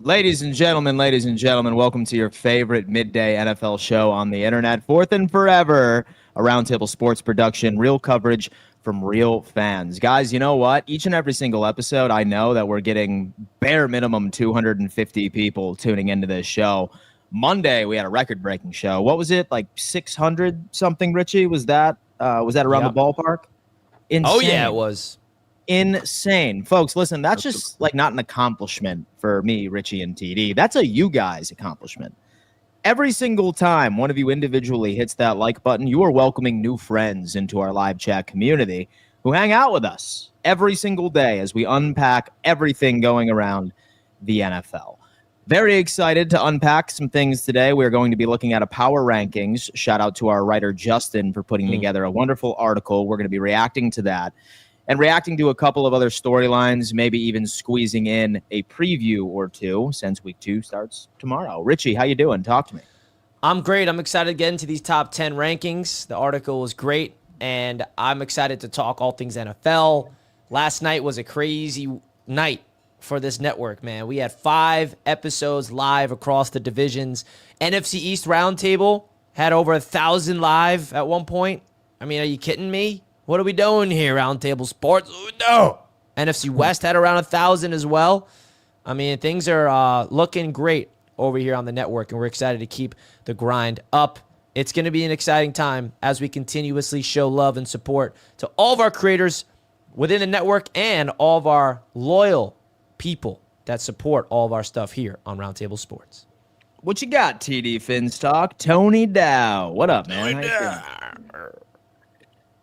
Ladies and gentlemen, welcome to your favorite midday NFL show on the internet, fourth and forever, a Roundtable sports production, real coverage from real fans. Guys, you know what? Each and every single episode, I know that we're getting bare minimum 250 people tuning into this show. Monday, we had a record-breaking show. What was it, like 600 something, Richie? Was that around the ballpark? Insane. Oh, yeah, it was. Insane. Folks, listen, that's just like not an accomplishment for me, Richie, and TD. That's a you guys accomplishment. Every single time one of you individually hits that like button, you are welcoming new friends into our live chat community who hang out with us every single day as we unpack everything going around the NFL. Very excited to unpack some things today. We're going to be looking at a power rankings. Shout out to our writer, Justin, for putting together a wonderful article. We're going to be reacting to that. And reacting to a couple of other storylines, maybe even squeezing in a preview or two since week 2 starts tomorrow. Richie, how you doing? Talk to me. I'm great. I'm excited to get into these top 10 rankings. The article was great, and I'm excited to talk all things NFL. Last night was a crazy night for this network, man. We had 5 episodes live across the divisions. NFC East Roundtable had over 1,000 live at one point. I mean, are you kidding me? What are we doing here, Roundtable Sports? No. NFC West had around 1,000 as well. I mean, things are looking great over here on the network, and we're excited to keep the grind up. It's going to be an exciting time as we continuously show love and support to all of our creators within the network and all of our loyal people that support all of our stuff here on Roundtable Sports. What you got, TD Finstock? Tony Dow. What up, man?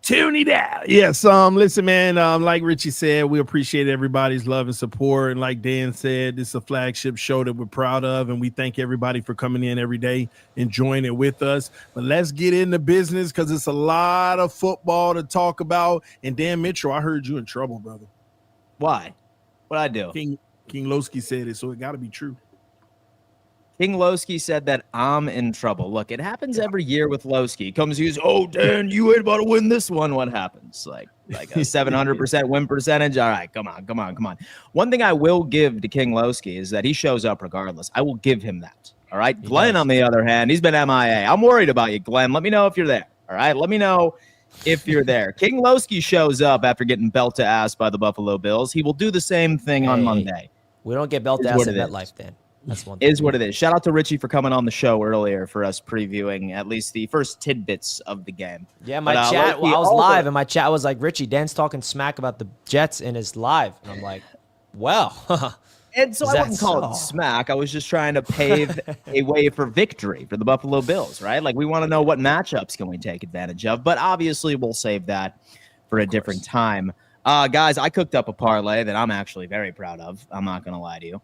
Tune it out. Yes, listen, man, like Richie said, we appreciate everybody's love and support. And like Dan said, this is a flagship show that we're proud of, and we thank everybody for coming in every day, enjoying it with us. But let's get into business because it's a lot of football to talk about. And Dan Mitchell, I heard you in trouble, brother. Why? What'd I do? King Lowski said it, so it got to be true. King Lowski said that I'm in trouble. Look, it happens every year with Lowski. He comes, he's, oh, Dan, you ain't about to win this one. What happens? Like a 700% win percentage? All right, come on. One thing I will give to King Lowski is that he shows up regardless. I will give him that. All right? Glenn, on the other hand, he's been MIA. I'm worried about you, Glenn. Let me know if you're there. All right? Let me know if you're there. King Lowski shows up after getting belt to ass by the Buffalo Bills. He will do the same thing on Monday. We don't get belt to ass in MetLife, Dan. That's one thing. Is what it is. Shout out to Richie for coming on the show earlier for us previewing at least the first tidbits of the game. Yeah, my chat, I was live, and my chat was like, Richie, Dan's talking smack about the Jets in his live. And I'm like, well. And so I wouldn't call it smack. I was just trying to pave a way for victory for the Buffalo Bills, right? Like, we want to know what matchups can we take advantage of. But obviously, we'll save that for a different time. Guys, I cooked up a parlay that I'm actually very proud of. I'm not going to lie to you.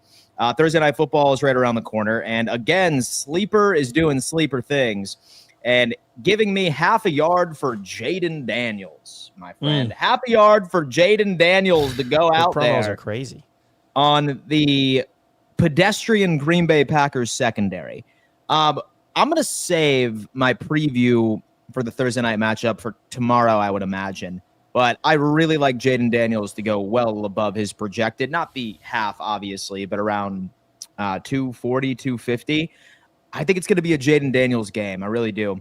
Thursday Night Football is right around the corner. And again, Sleeper is doing sleeper things and giving me half a yard for Jaden Daniels, my friend. Half a yard for Jaden Daniels to go out there. Promos are crazy. On the pedestrian Green Bay Packers secondary. I'm going to save my preview for the Thursday night matchup for tomorrow, I would imagine. But I really like Jaden Daniels to go well above his projected, not the half, obviously, but around 240, 250. I think it's going to be a Jaden Daniels game. I really do.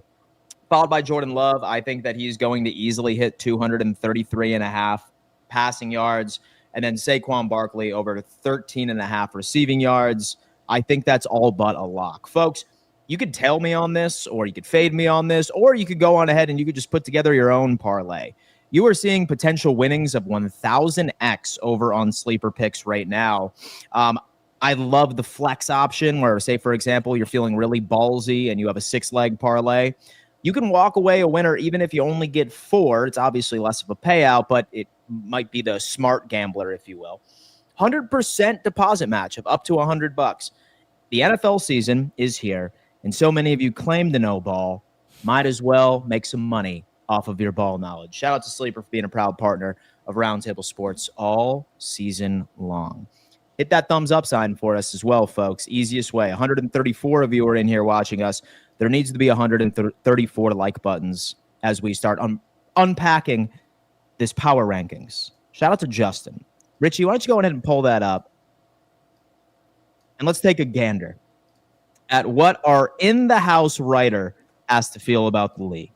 Followed by Jordan Love. I think that he's going to easily hit 233.5 passing yards. And then Saquon Barkley over 13.5 receiving yards. I think that's all but a lock. Folks, you could tell me on this, or you could fade me on this, or you could go on ahead and you could just put together your own parlay. You are seeing potential winnings of 1,000x over on Sleeper Picks right now. I love the flex option where, say, for example, you're feeling really ballsy and you have a 6-leg parlay. You can walk away a winner even if you only get 4. It's obviously less of a payout, but it might be the smart gambler, if you will. 100% deposit matchup up to $100. The NFL season is here, and so many of you claim to know ball. Might as well make some money off of your ball knowledge. Shout out to Sleeper for being a proud partner of Roundtable Sports all season long. Hit that thumbs up sign for us as well, folks. Easiest way. 134 of you are in here watching us. There needs to be 134 like buttons as we start unpacking this power rankings. Shout out to Justin. Richie, why don't you go ahead and pull that up? and let's take a gander at what our in-the-house writer has to feel about the league.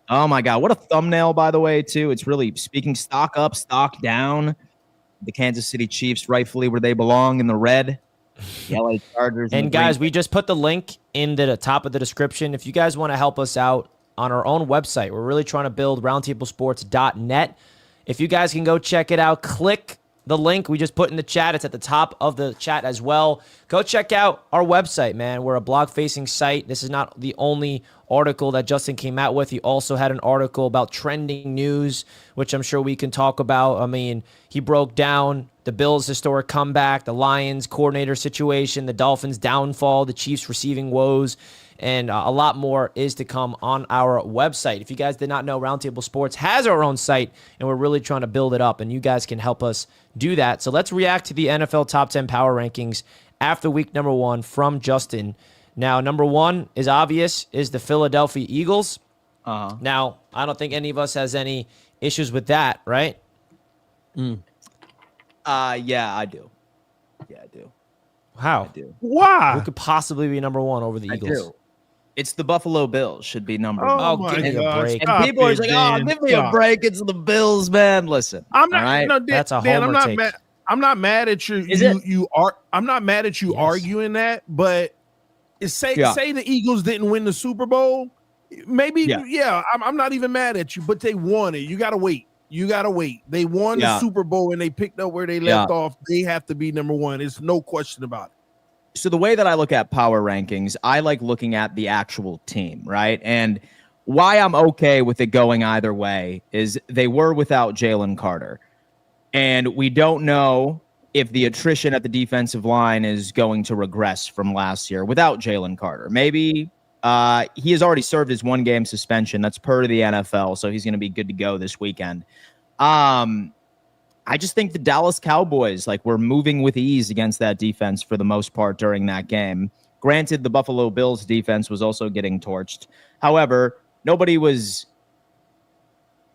Oh, my God. What a thumbnail, by the way, too. It's really speaking stock up, stock down. The Kansas City Chiefs rightfully where they belong in the red. The LA Chargers. And guys, we just put the link in the top of the description. If you guys want to help us out on our own website, we're really trying to build roundtablesports.net. If you guys can go check it out, click the link we just put in the chat. It's at the top of the chat as well. Go check out our website, man. We're a blog-facing site. This is not the only article that Justin came out with. He also had an article about trending news, which I'm sure we can talk about. I mean, he broke down the Bills' historic comeback, the Lions' coordinator situation, the Dolphins' downfall, the Chiefs' receiving woes, and a lot more is to come on our website. If you guys did not know, Roundtable Sports has our own site, and we're really trying to build it up, and you guys can help us do that. So let's react to the NFL Top 10 Power Rankings after week number 1 from Justin. Now, number 1 is obvious, is the Philadelphia Eagles. Now, I don't think any of us has any issues with that, right? Yeah, I do. Yeah, I do. How? I do. Why? Who could possibly be number 1 over the I Eagles? do. It's the Buffalo Bills should be number Oh, 1. Oh, my give me a God. break. And Stop people are it, like, Dan. "Oh, give me a Stop. break! It's the Bills, man." Listen, I'm not. all right? No, Dan, That's a Dan, homer I'm not take. mad. I'm not mad at you. Is it? You are. I'm not mad at you Yes. arguing that, but say Yeah. the Eagles didn't win the Super Bowl. Maybe, Yeah. I'm not even mad at you, but they won it. You gotta wait. They won the Yeah. Super Bowl and they picked up where they left off. They have to be number 1. There's no question about it. So the way that I look at power rankings, I like looking at the actual team, right? And why I'm okay with it going either way is they were without Jalen Carter. And we don't know if the attrition at the defensive line is going to regress from last year without Jalen Carter. Maybe he has already served his 1-game suspension. That's per the NFL, so he's going to be good to go this weekend. I just think the Dallas Cowboys, were moving with ease against that defense for the most part during that game. Granted, the Buffalo Bills defense was also getting torched. However, nobody was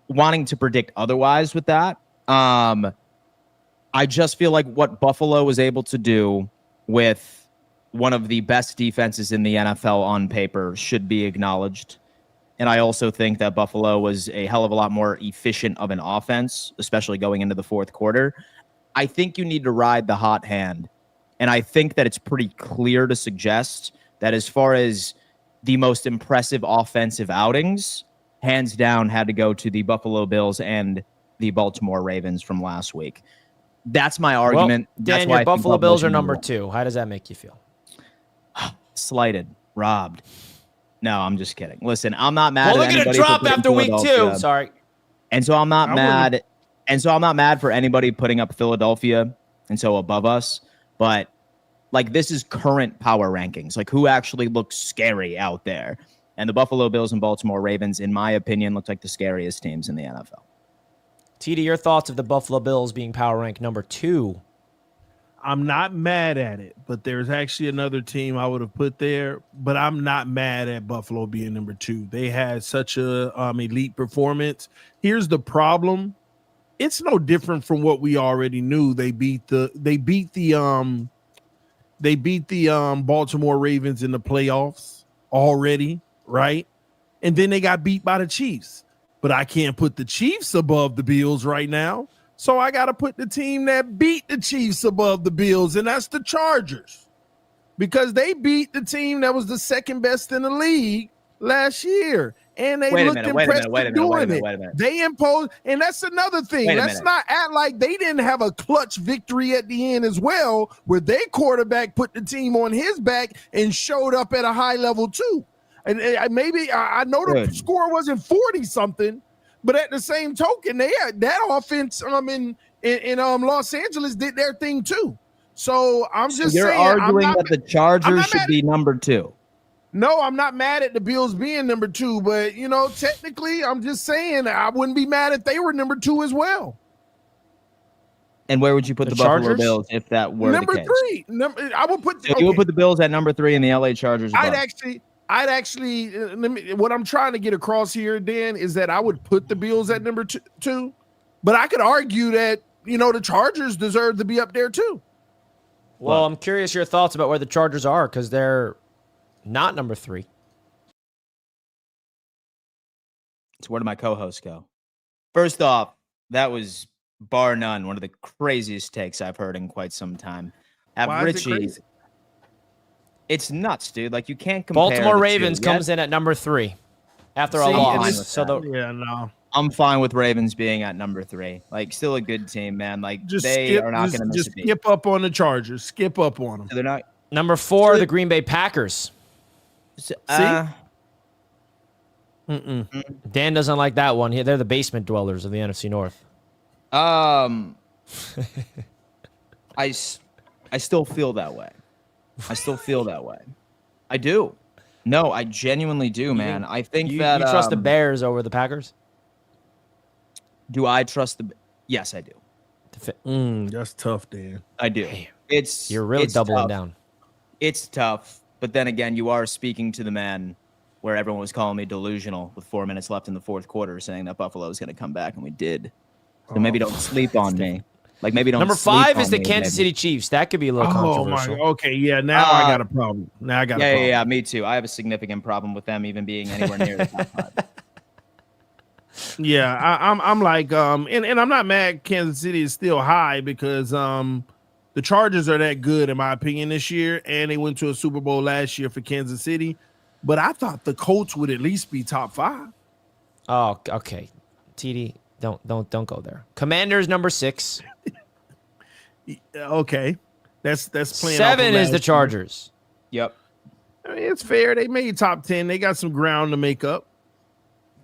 wanting to predict otherwise with that. I just feel like what Buffalo was able to do with one of the best defenses in the NFL on paper should be acknowledged. And I also think that Buffalo was a hell of a lot more efficient of an offense, especially going into the fourth quarter. I think you need to ride the hot hand. And I think that it's pretty clear to suggest that as far as the most impressive offensive outings, hands down had to go to the Buffalo Bills and the Baltimore Ravens from last week. That's my argument. Well, That's Dan, why your I think Buffalo Bills are should be number one. 2. How does that make you feel? Slighted, robbed. No, I'm just kidding. Listen, I'm not mad. Well, at they're going to anybody for drop putting after week 2. Philadelphia. Sorry. And so I'm not I mad. And so I'm not mad for anybody putting up Philadelphia and so above us. But this is current power rankings. Who actually looks scary out there? And the Buffalo Bills and Baltimore Ravens, in my opinion, look like the scariest teams in the NFL. TD, your thoughts of the Buffalo Bills being power ranked number 2? I'm not mad at it, but there's actually another team I would have put there, but I'm not mad at Buffalo being number 2. They had such a elite performance. Here's the problem. It's no different from what we already knew. They beat the Baltimore Ravens in the playoffs already, right? And then they got beat by the Chiefs. But I can't put the Chiefs above the Bills right now. So I got to put the team that beat the Chiefs above the Bills, and that's the Chargers, because they beat the team that was the second best in the league last year, and they looked impressive doing it. They imposed, and that's another thing. Let's not act like they didn't have a clutch victory at the end as well, where their quarterback put the team on his back and showed up at a high level too. And maybe I know the score wasn't 40-something. But at the same token, they had that offense in Los Angeles did their thing too. So I'm just you're saying, arguing that the Chargers should be number 2. No, I'm not mad at the Bills being number 2, but technically, I'm just saying I wouldn't be mad if they were number 2 as well. And where would you put the Buffalo Bills if that were number the case? 3? I would put. So you would put the Bills at number 3 and the LA Chargers above. I'd actually, what I'm trying to get across here, Dan, is that I would put the Bills at number 2, but I could argue that, the Chargers deserve to be up there too. Well, I'm curious your thoughts about where the Chargers are because they're not number 3. So where do my co-hosts go? First off, that was bar none one of the craziest takes I've heard in quite some time. Have Why is it Richie. crazy? It's nuts, dude. Like you can't compare. Baltimore the Ravens two. comes in at number 3 after a See, loss. So I'm fine with Ravens being at number 3. Like, still a good team, man. Like, are not going to miss a beat. Skip up on the Chargers. Skip up on them. So they're not. number 4, the Green Bay Packers. See? Dan doesn't like that one. They're the basement dwellers of the NFC North. I still feel that way. I do. No, I genuinely do, man. I think you that you trust the Bears over the Packers. Do I trust the? Yes, I do. That's tough, Dan. I do. Damn. You're really doubling tough. down. It's tough, but then again, you are speaking to the man where everyone was calling me delusional with 4 minutes left in the fourth quarter, saying that Buffalo was going to come back, and we did. So maybe don't sleep on me. Like maybe don't. Number sleep 5 on is the me, Kansas maybe. City Chiefs. That could be a little controversial. My. Okay, yeah. Now I got a problem. Now I got a problem. Yeah. Me too. I have a significant problem with them even being anywhere near the top 5. Yeah, I'm like, and I'm not mad. Kansas City is still high because the Chargers are that good in my opinion this year, and they went to a Super Bowl last year for Kansas City. But I thought the Colts would at least be top 5. Oh, okay. TD, don't go there. Commanders number 6. Okay, that's playing. 7 is the Chargers. Yep. I mean, it's fair. They made top 10. They got some ground to make up.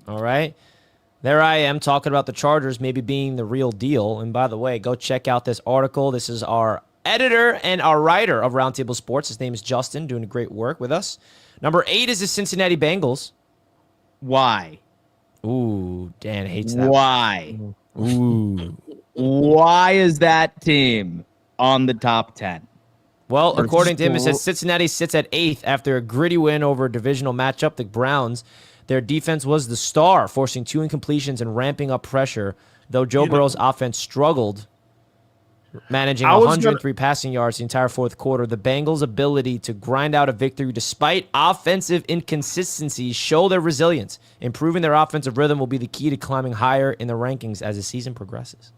All right. There I am talking about the Chargers maybe being the real deal. And by the way, go check out this article. This is our editor and our writer of Roundtable Sports. His name is Justin, doing great work with us. Number 8 is the Cincinnati Bengals. Why? Ooh, Dan hates that. Why? Ooh. Why is that team on the top 10? Well, according to him, it says Cincinnati sits at 8th after a gritty win over a divisional matchup, the Browns. Their defense was the star, forcing 2 incompletions and ramping up pressure, though Joe Burrow's offense struggled, managing 103 passing yards the entire fourth quarter. The Bengals' ability to grind out a victory despite offensive inconsistencies show their resilience. Improving their offensive rhythm will be the key to climbing higher in the rankings as the season progresses.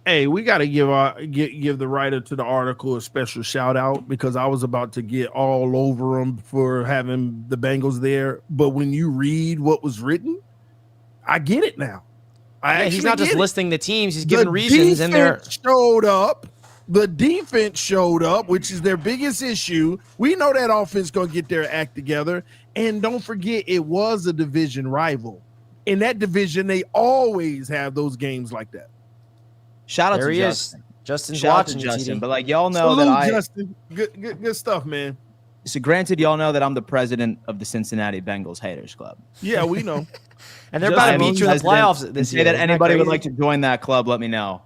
Hey, we got to give the writer to the article a special shout out because I was about to get all over him for having the Bengals there. But when you read what was written, I get it now. He's not just listing the teams; he's giving reasons, and they're showed up. The defense showed up, which is their biggest issue. We know that offense gonna get their act together, and don't forget it was a division rival. In that division, they always have those games like that. Shout out there to he Justin. Is. Justin's Shout watching out to Justin, TD. but like y'all know Justin, good stuff, man. So granted, y'all know that I'm the president of the Cincinnati Bengals Haters Club. Yeah, we know. And they're about to beat you in the playoffs this year. Say that anybody would like to join that club, let me know.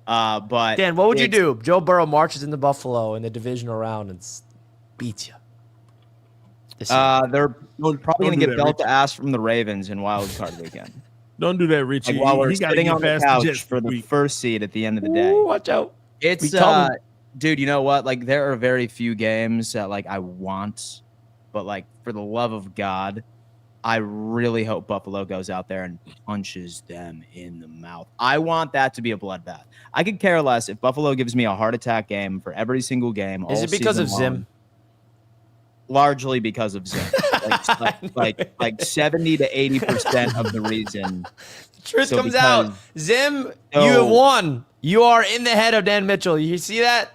But Dan, what would you do? Joe Burrow marches into Buffalo in the divisional round and beats you. They're probably going to get belt to ass from the Ravens in wild card weekend. Don't do that, Richie. Like while we're sitting on the couch for the first seed at the end of the day. Ooh, watch out. It's dude, you know what? Like there are very few games that like I want, but like for the love of God, I really hope Buffalo goes out there and punches them in the mouth. I want that to be a bloodbath. I could care less if Buffalo gives me a heart attack game for every single game. Is it because of Zim? Largely because of Zim. like 70 to 80% of the reason. Truth comes out. Zim, you have won. You are in the head of Dan Mitchell. You see that?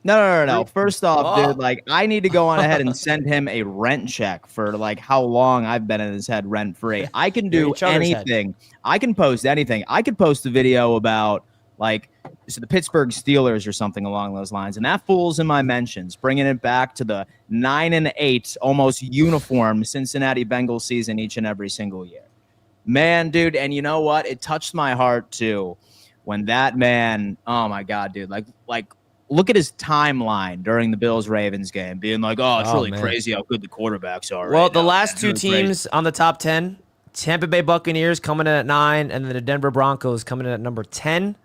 No. First off, dude, like I need to go on ahead and send him a rent check for like how long I've been in his head rent free. I can do anything. I can post anything. I could post a video about like the Pittsburgh Steelers or something along those lines, and that fool's in my mentions, bringing it back to the 9-8 almost uniform Cincinnati Bengals season each and every single year. Man, dude, and you know what? It touched my heart too when that man. Oh my God, dude! Like. Look at his timeline during the Bills-Ravens game, being like, oh, it's really crazy how good the quarterbacks are. Well, the last two teams on the top 10, Tampa Bay Buccaneers coming in at 9, and then the Denver Broncos coming in at number 10.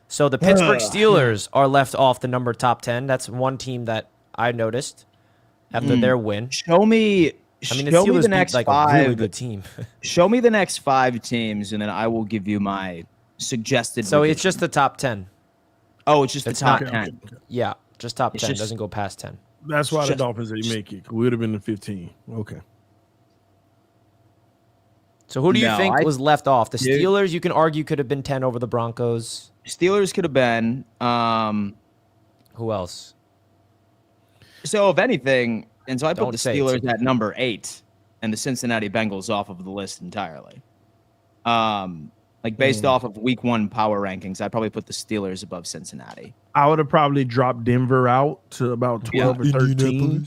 So the Pittsburgh Steelers are left off the number top 10. That's one team that I noticed after their win. Show me. I mean, the show me Steelers the beat next like five. a really good team. Show me the next 5 teams, and then I will give you my suggested. So revision. it's just the top 10. Oh, it's just the It's top not- 10. Yeah, just top It's 10. just- Doesn't go past 10. That's why the Just- Dolphins didn't make it. We would have been the 15. Okay. So who do you No, think was left off? The Dude. Steelers, you can argue, could have been 10 over the Broncos. Steelers could have been. Who else? So if anything, and so I put Don't the say Steelers it's- at number 8, and the Cincinnati Bengals off of the list entirely. Like based off of Week 1 power rankings, I'd probably put the Steelers above Cincinnati. I would have probably dropped Denver out to about 12 or 13.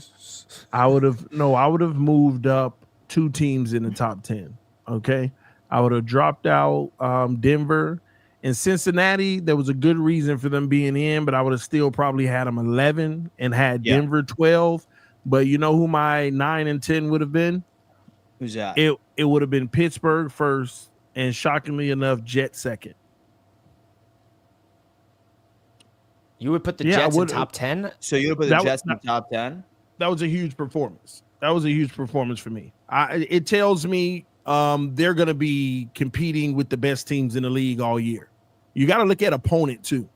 I would have moved up 2 teams in the top 10. Okay. I would have dropped out Denver and Cincinnati. There was a good reason for them being in, but I would have still probably had them 11 and had Denver 12. But you know who my 9 and 10 would have been? Who's that? It would have been Pittsburgh first and shockingly enough, Jets second. You would put the Yeah, I Jets in would- top 10? So you would put the That was- Jets in the top 10? That was a huge performance. That was a huge performance for me. It tells me they're going to be competing with the best teams in the league all year. You got to look at opponent too.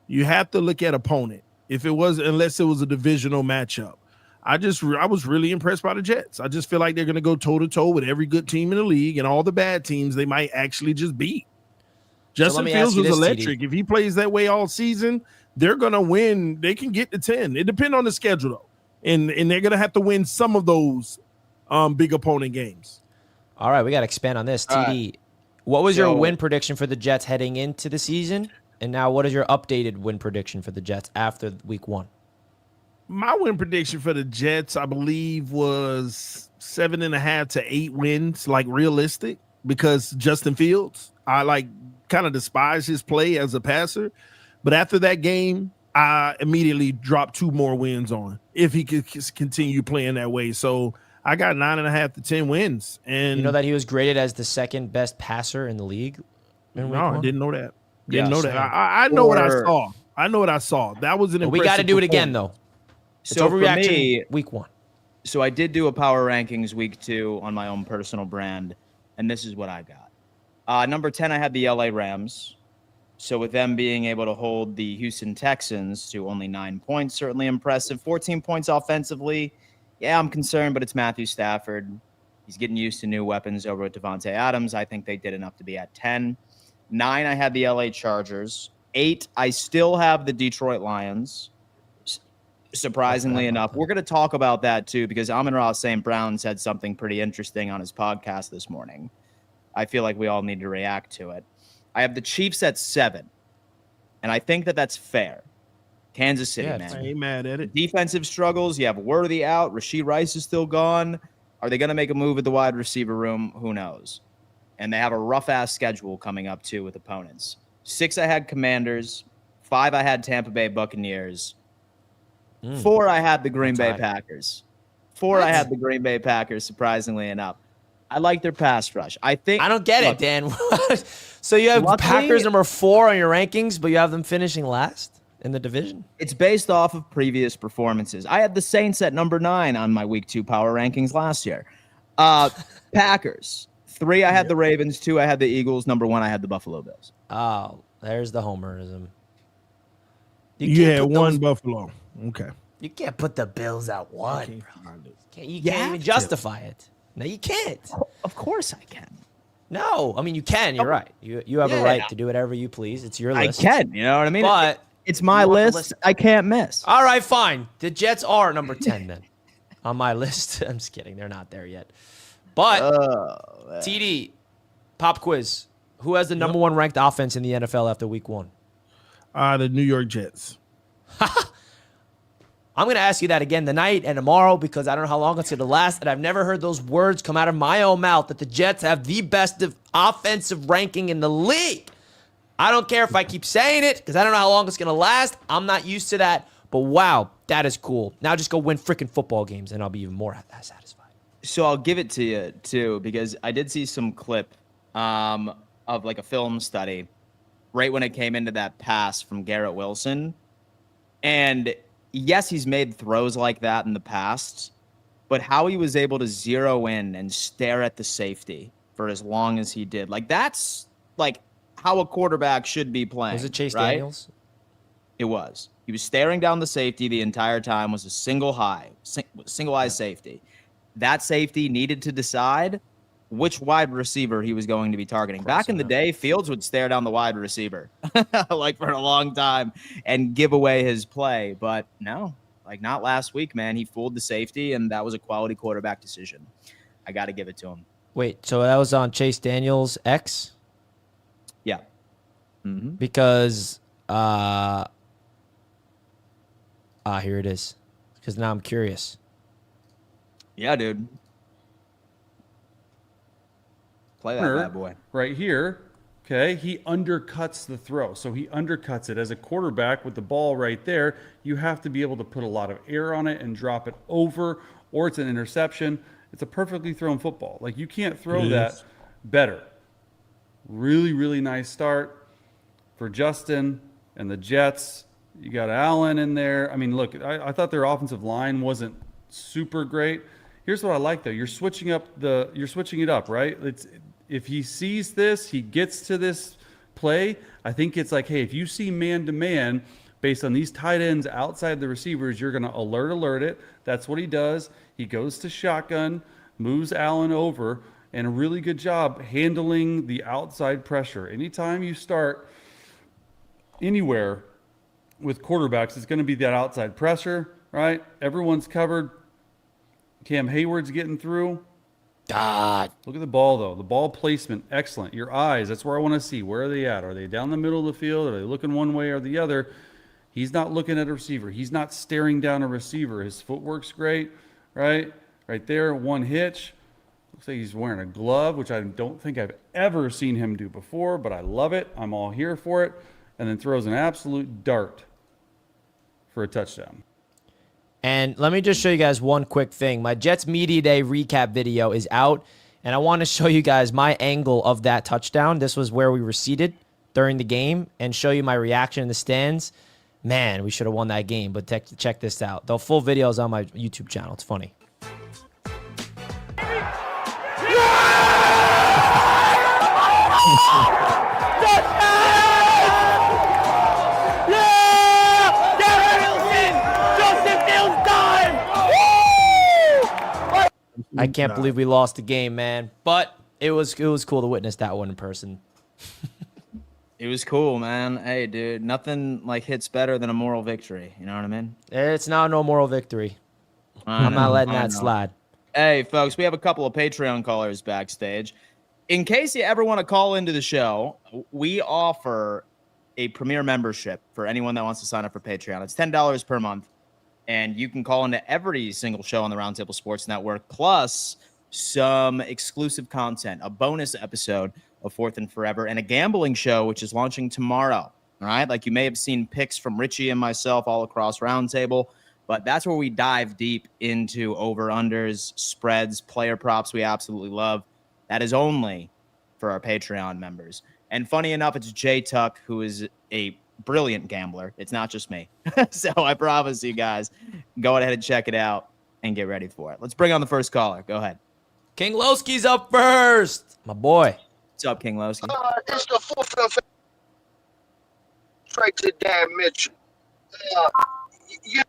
You have to look at opponent. Unless it was a divisional matchup. I was really impressed by the Jets. I just feel like they're going to go toe to toe with every good team in the league, and all the bad teams they might actually just beat. Justin me Fields ask you was this, electric. TD. If he plays that way all season, they're going to win. They can get to 10. It depends on the schedule though, and they're going to have to win some of those big opponent games. All right, we got to expand on this. TD, what was your win prediction for the Jets heading into the season? And now what is your updated win prediction for the Jets after Week 1? My win prediction for the Jets, I believe, was 7.5 to 8 wins, like realistic, because Justin Fields, I kind of despise his play as a passer. But after that game, I immediately dropped 2 more wins on if he could continue playing that way. So I got 9.5 to 10 wins. And You know that he was graded as the second best passer in the league? In Week no, I 1? didn't know that. Didn't Yeah, know that. same. I know what I saw. I know what I saw. That was an But we impressive got to do it again, performance. though. It's So for overreaction me, Week 1. so I did do a power rankings Week 2 on my own personal brand, and this is what I got. Number 10, I had the LA Rams. So with them being able to hold the Houston Texans to only 9 points, certainly impressive. 14 points offensively. Yeah, I'm concerned, but it's Matthew Stafford. He's getting used to new weapons over at Devontae Adams. I think they did enough to be at 10. 9, I had the LA Chargers. 8, I still have the Detroit Lions. Surprisingly enough, we're going to talk about that too, because Amon-Ra St. Brown said something pretty interesting on his podcast this morning. I feel like we all need to react to it. I have the Chiefs at 7, and I think that that's fair. Kansas City, Yeah, I man. ain't mad at it. Defensive struggles. You have Worthy out. Rashee Rice is still gone. Are they going to make a move at the wide receiver room? Who knows? And they have a rough-ass schedule coming up too with opponents. 6, I had Commanders. 5, I had Tampa Bay Buccaneers. 4, I had the Green Bay Packers. 4, I had the Green Bay Packers, surprisingly enough. I like their pass rush. I don't get it, Dan. So you have Luckily- Packers number 4 on your rankings, but you have them finishing last in the division? It's based off of previous performances. I had the Saints at number 9 on my Week 2 power rankings last year. Packers. 3, I had the Ravens. 2, I had the Eagles. Number 1, I had the Buffalo Bills. Oh, there's the homerism. You can't had put one those- Buffalo. Okay. You can't put the Bills at 1. Can't bro. find it. You You can't have even to. justify it. No, you can't. Of course I can. No, I mean you can. You're right. You have a Yeah. right to do whatever you please. It's your I list. can. You know what I mean? But It's my you want the list. list. I can't miss. all right, fine. The Jets are number 10 then on my list. I'm just kidding. They're not there yet. But TD, pop quiz. Who has the number 1 ranked offense in the NFL after Week 1? The New York Jets. I'm going to ask you that again tonight and tomorrow because I don't know how long it's going to last. And I've never heard those words come out of my own mouth that the Jets have the best offensive ranking in the league. I don't care if I keep saying it because I don't know how long it's going to last. I'm not used to that. But wow, that is cool. Now just go win freaking football games and I'll be even more satisfied. So I'll give it to you too, because I did see some clip of like a film study right when it came into that pass from Garrett Wilson. And yes, he's made throws like that in the past, but how he was able to zero in and stare at the safety for as long as he did, like that's like how a quarterback should be playing. Was it Chase right? Daniels? It was. He was staring down the safety the entire time, was a single eye safety. That safety needed to decide which wide receiver he was going to be targeting. Back in the day, Fields would stare down the wide receiver like for a long time and give away his play. But no, like not last week, man. He fooled the safety, and that was a quality quarterback decision. I got to give it to him. Wait, so that was on Chase Daniels' X? Yeah. Mm-hmm. Because, here it is. Because now I'm curious. Yeah, dude. Play that bad boy. Right here, okay, he undercuts the throw. So he undercuts it. As a quarterback with the ball right there, you have to be able to put a lot of air on it and drop it over, or it's an interception. It's a perfectly thrown football. Like, you can't throw that better. Really, really nice start for Justin and the Jets. You got Allen in there. I mean, look, I thought their offensive line wasn't super great. Here's what I like, though. You're switching it up, right? If he sees this, he gets to this play. I think it's like, hey, if you see man-to-man based on these tight ends outside the receivers, you're going to alert it. That's what he does. He goes to shotgun, moves Allen over, and a really good job handling the outside pressure. Anytime you start anywhere with quarterbacks, it's going to be that outside pressure, right? Everyone's covered. Cam Hayward's getting through. God. Look at the ball, though. The ball placement, excellent. Your eyes, that's where I want to see. Where are they at? Are they down the middle of the field? Are they looking one way or the other? He's not looking at a receiver. He's not staring down a receiver. His footwork's great, right? Right there, one hitch. Looks like he's wearing a glove, which I don't think I've ever seen him do before, but I love it. I'm all here for it. And then throws an absolute dart for a touchdown. And let me just show you guys one quick thing. My Jets Media Day recap video is out, and I want to show you guys my angle of that touchdown. This was where we were seated during the game, and show you my reaction in the stands. Man, we should have won that game, but check this out. The full video is on my YouTube channel. It's funny. I can't believe we lost the game, man. But it was cool to witness that one in person. It was cool, man. Hey, dude, nothing like hits better than a moral victory. You know what I mean? It's now no moral victory. I'm not letting that slide. Hey, folks, we have a couple of Patreon callers backstage. In case you ever want to call into the show, we offer a premier membership for anyone that wants to sign up for Patreon. It's $10 per month. And you can call into every single show on the Roundtable Sports Network, plus some exclusive content, a bonus episode of Fourth and Forever, and a gambling show, which is launching tomorrow. All right? Like, you may have seen picks from Richie and myself all across Roundtable, but that's where we dive deep into over-unders, spreads, player props we absolutely love. That is only for our Patreon members. And funny enough, it's Jay Tuck, who is a brilliant gambler. It's not just me. So I promise you guys, go ahead and check it out and get ready for it. Let's bring on the first caller. Go ahead. King Lowski's up first. My boy. What's up, King Lowski? It's the fourth and straight to Dan Mitchell. You're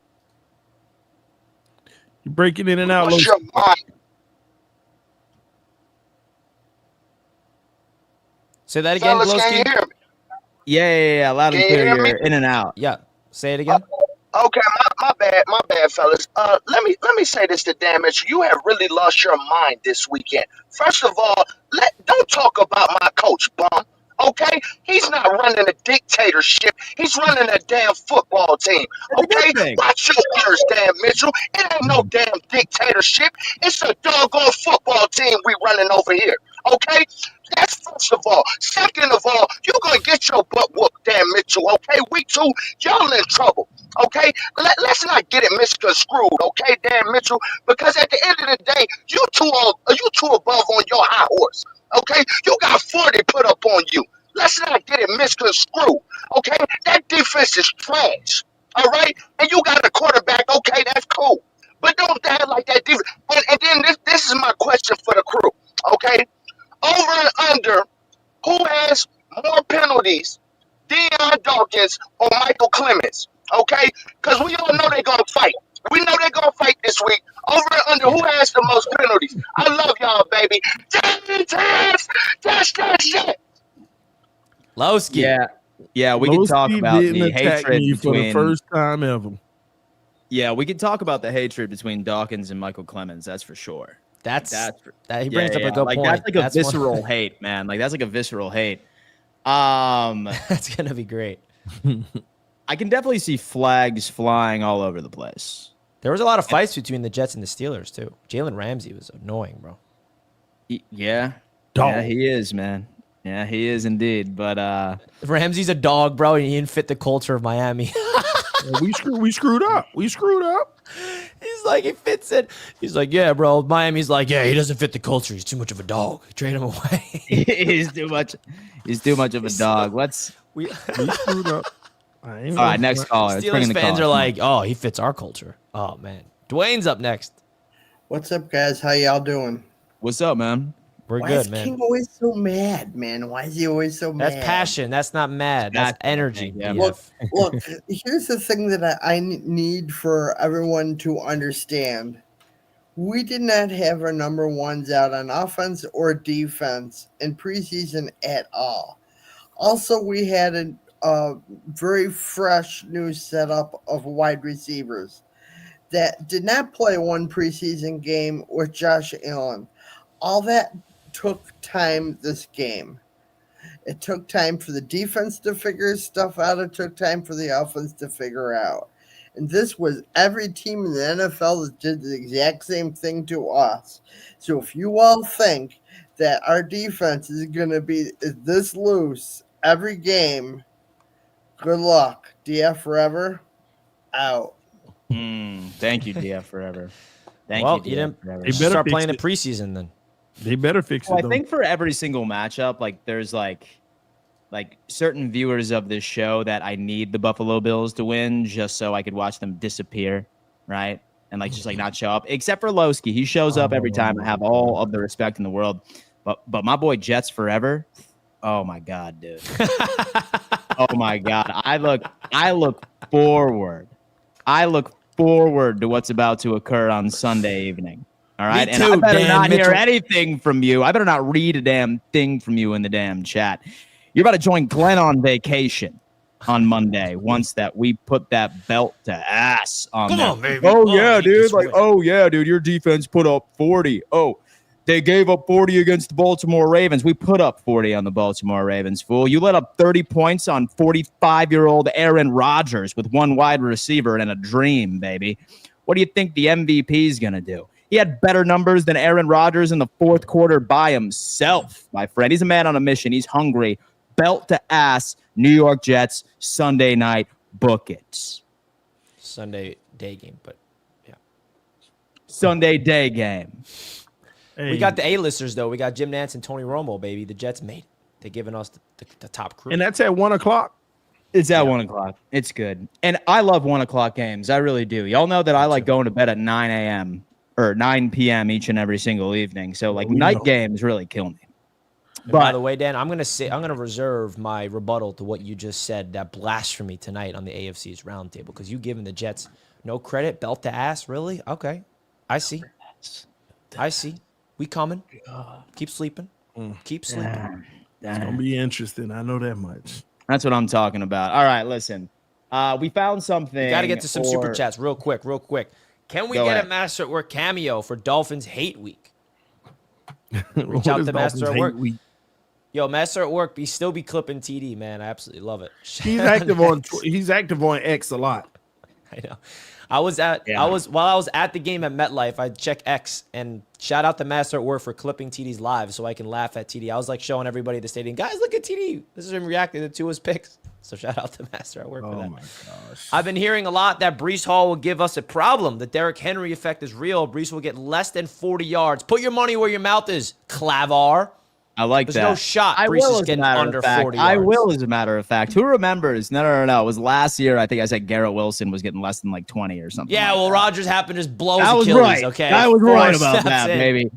breaking in and out. What's your mind? Say that again, Fellas, can you Lowski. hear me? Yeah. Loud and Can you clear. hear me? You're in and out. Yeah. Say it again. Okay, my bad, fellas. Let me say this to Dan Mitchell. You have really lost your mind this weekend. First of all, don't talk about my coach, bum. Okay, he's not running a dictatorship. He's running a damn football team. Okay, watch your words, Dan Mitchell. It ain't no damn dictatorship. It's a doggone football team we running over here. Okay, that's first of all. Second of all, you're gonna get your butt whooped, Dan Mitchell. Okay, week 2, y'all in trouble. Okay, let's not get it misconstrued. Okay, Dan Mitchell, because at the end of the day, you two above on your high horse. Okay, you got 40 put up on you. Let's not get it misconstrued. Okay, that defense is trash. All right, and you got a quarterback. Okay, that's cool, but don't act like that defense. And then this is my question for the crew. Okay, over and under, who has more penalties, Deion Dawkins or Michael Clemens? Okay, because we all know they're gonna fight. We know they're gonna fight this week. Over and under, who has the most penalties? I love y'all, baby. That's. Lowski. Yeah, we can talk Lowski about didn't the attack hatred me for the between. first time ever. Yeah, we can talk about the hatred between Dawkins and Michael Clemens. That's for sure. That he Yeah, brings up yeah, a good like, point. That's like a one- visceral hate, man. Like that's like a visceral hate. That's gonna be great. I can definitely see flags flying all over the place. There was a lot of fights between the Jets and the Steelers too. Jalen Ramsey was annoying, bro. Yeah, Dog. yeah, he is, man. Yeah, he is indeed. But Ramsey's a dog, bro, and he didn't fit the culture of Miami. We screwed up. We screwed up. He's like, he fits it. He's like, yeah, bro. Miami's like, yeah, he doesn't fit the culture. He's too much of a dog. Trade him away. he's too much. He's too much of a dog. Let's. We We screwed up. All right, next caller. Let's bring in Steelers the fans caller. are like, oh, he fits our culture. Oh man, Dwayne's up next. What's up, guys? How y'all doing? What's up, man? We're Why good, is man. King always so mad, man? Why is he always so mad? That's passion. That's not mad. That's energy. Yeah. BF. Look, here's the thing that I need for everyone to understand. We did not have our number ones out on offense or defense in preseason at all. Also, we had a very fresh new setup of wide receivers that did not play one preseason game with Josh Allen. All that took time this game. It took time for the defense to figure stuff out. It took time for the offense to figure out. And this was every team in the NFL that did the exact same thing to us. So if you all think that our defense is going to be this loose every game, good luck. DF forever, out. Thank you, DF forever. Thank Well, you, you DF didn't forever. They better start fix playing the it. preseason then. They better fix it. Well, I though. think for every single matchup, like there's like certain viewers of this show that I need the Buffalo Bills to win just so I could watch them disappear, right? And like just like not show up. Except for Lowski, he shows up every time. I have all of the respect in the world. But my boy Jets forever. Oh my god, dude. Oh my god. I look forward. I look forward to what's about to occur on Sunday evening. All right. Me And too, I better Dan not hear Mitchell. anything from you. I better not read a damn thing from you in the damn chat. You're about to join Glenn on vacation on Monday once that we put that belt to ass on Come there. on, baby. Oh, Oh, yeah, he dude. just Like, win. oh, yeah, dude. Your defense put up 40. Oh, they gave up 40 against the Baltimore Ravens. We put up 40 on the Baltimore Ravens, fool. You let up 30 points on 45-year-old Aaron Rodgers with one wide receiver and a dream, baby. What do you think the MVP is going to do? He had better numbers than Aaron Rodgers in the fourth quarter by himself, my friend. He's a man on a mission. He's hungry. Belt to ass, New York Jets, Sunday night. Book it. Sunday day game, but Sunday day game. Hey, we got the A-listers though. We got Jim Nantz and Tony Romo, baby. The Jets made it. They're giving us the top crew. and that's at 1:00. It's at 1 o'clock. It's good. And I love 1 o'clock games. I really do. Y'all know that I like going to bed at 9 a.m. or 9 p.m. each and every single evening. So like we night know. games really kill me. And by But the way, Dan, I'm gonna reserve my rebuttal to what you just said, that blasphemy tonight on the AFC's roundtable, because you giving the Jets no credit, belt to ass, really? Okay, I see. We coming. Keep sleeping. Keep sleeping. It's gonna be interesting. I know that much. that's what I'm talking about. All right, listen. We found something. Got to get to some super for- chats real quick. Can we Go get ahead. a Master at Work cameo for Dolphins Hate Week? Reach out to Master at Work. Yo, Master at Work, still be clipping TD, man. I absolutely love it. He's active on. He's active on X a lot. I know. While I was at the game at MetLife, I check X and shout out the Master at Work for clipping TD's live so I can laugh at TD. I was like showing everybody at the stadium, guys, look at TD. This is him reacting to his picks. So shout out to Master at Work for Oh that. my gosh. I've been hearing a lot that Breece Hall will give us a problem. The Derrick Henry effect is real. Breece will get less than 40 yards. Put your money where your mouth is, Clavar. I like There's that. no shot I Brees will, is as a getting matter under of fact. 40 I yards. will, as a matter of fact. Who remembers? No. It was last year. I think I said Garrett Wilson was getting less than like 20 or something. Yeah, like well, that. Rodgers happened to just blow his I was Achilles. right. Okay, I was 4 right about steps that, in. baby.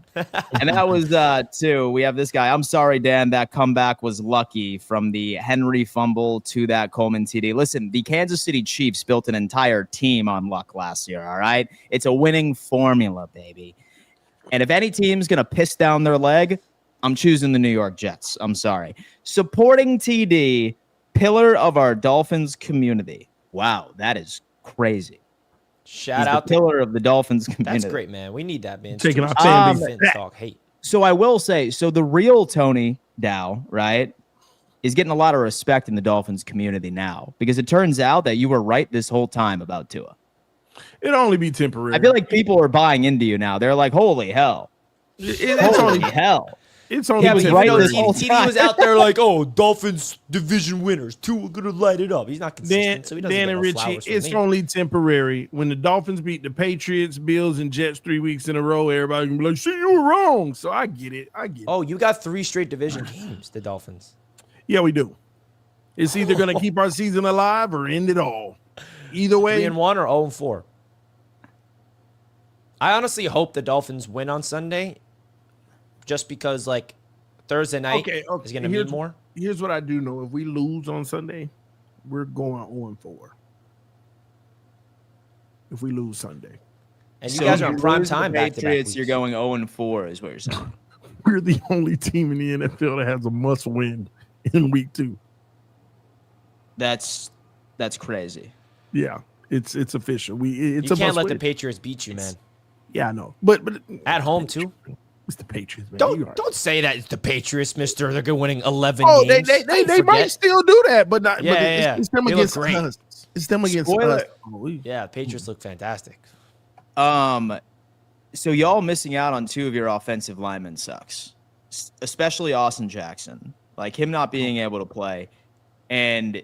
And that was two. We have this guy. I'm sorry, Dan. That comeback was lucky from the Henry fumble to that Coleman TD. Listen, the Kansas City Chiefs built an entire team on luck last year. All right, it's a winning formula, baby. And if any team's gonna piss down their leg, I'm choosing the New York Jets. I'm sorry. Supporting TD, pillar of our Dolphins community. Wow, that is crazy. Shout He's out the pillar of the Dolphins community. That's great, man. We need that, man. Taking It's our too fan much base defense back. talk. Hate. So I will say, so the real Tony Dow, right, is getting a lot of respect in the Dolphins community now because it turns out that you were right this whole time about Tua. It'll only be temporary. I feel like people are buying into you now. They're like, holy hell. It's Holy only hell. it's only Yeah, but was you right know, this whole TD was out there like, oh, Dolphins division winners. Two are going to light it up. He's not consistent, so he doesn't Dan get and no Richie, flowers from it's me. only temporary. When the Dolphins beat the Patriots, Bills, and Jets 3 weeks in a row, everybody can be like, see, you were wrong. So I get it. Oh, you got 3 straight division games, the Dolphins. Yeah, we do. It's either going to keep our season alive or end it all. Either way. 3-1 or 0-4. I honestly hope the Dolphins win on Sunday just because, like, Thursday night is going to mean more. Here's what I do know. If we lose on Sunday, we're going 0-4. If we lose Sunday. And you guys are on prime time back to back Patriots, weeks. you're going 0-4 is what you're saying. We're the only team in the NFL that has a must win in week 2. That's crazy. Yeah, it's official. You can't let the Patriots beat you, man. Yeah, I know. But At home, too. It's the Patriots, man. Don't say that it's the Patriots, mister. They're going winning 11 Oh, games. they might still do that, but not. Yeah, but yeah. It's them They against look great. us. It's them against Spoiler. us. Yeah, the Patriots look fantastic. So y'all missing out on 2 of your offensive linemen sucks, especially Austin Jackson. Like him not being able to play, and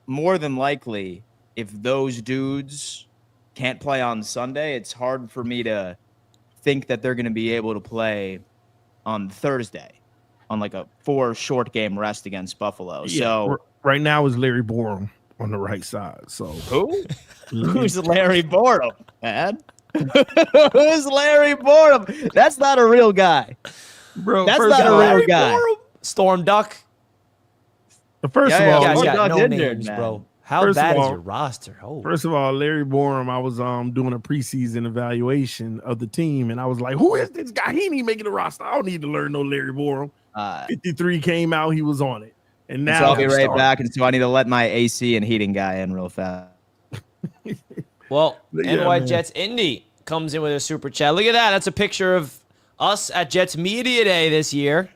more than likely, if those dudes can't play on Sunday, it's hard for me to think that they're going to be able to play on Thursday on like a 4 short game rest against Buffalo. Yeah, So right now is Larry Borum on the right side. So who? Who's Larry Borum, man? Who's Larry Borum? That's not a real guy. bro, That's first not of a all, real guy. Storm Duck. First Yeah, of yeah, all, You guys Storm got Duck no injured, names, man. bro. How First of bad is all- your roster? Oh, First of all, Larry Borum, I was doing a preseason evaluation of the team, and I was like, who is this guy? He ain't making the roster. I don't need to learn no Larry Borum. 53 came out, he was on it. And now So I'll be I'm right starting. back, and so I need to let my AC and heating guy in real fast. well, Yeah, NY man. Jets Indy comes in with a super chat. Look at that. That's a picture of us at Jets Media Day this year.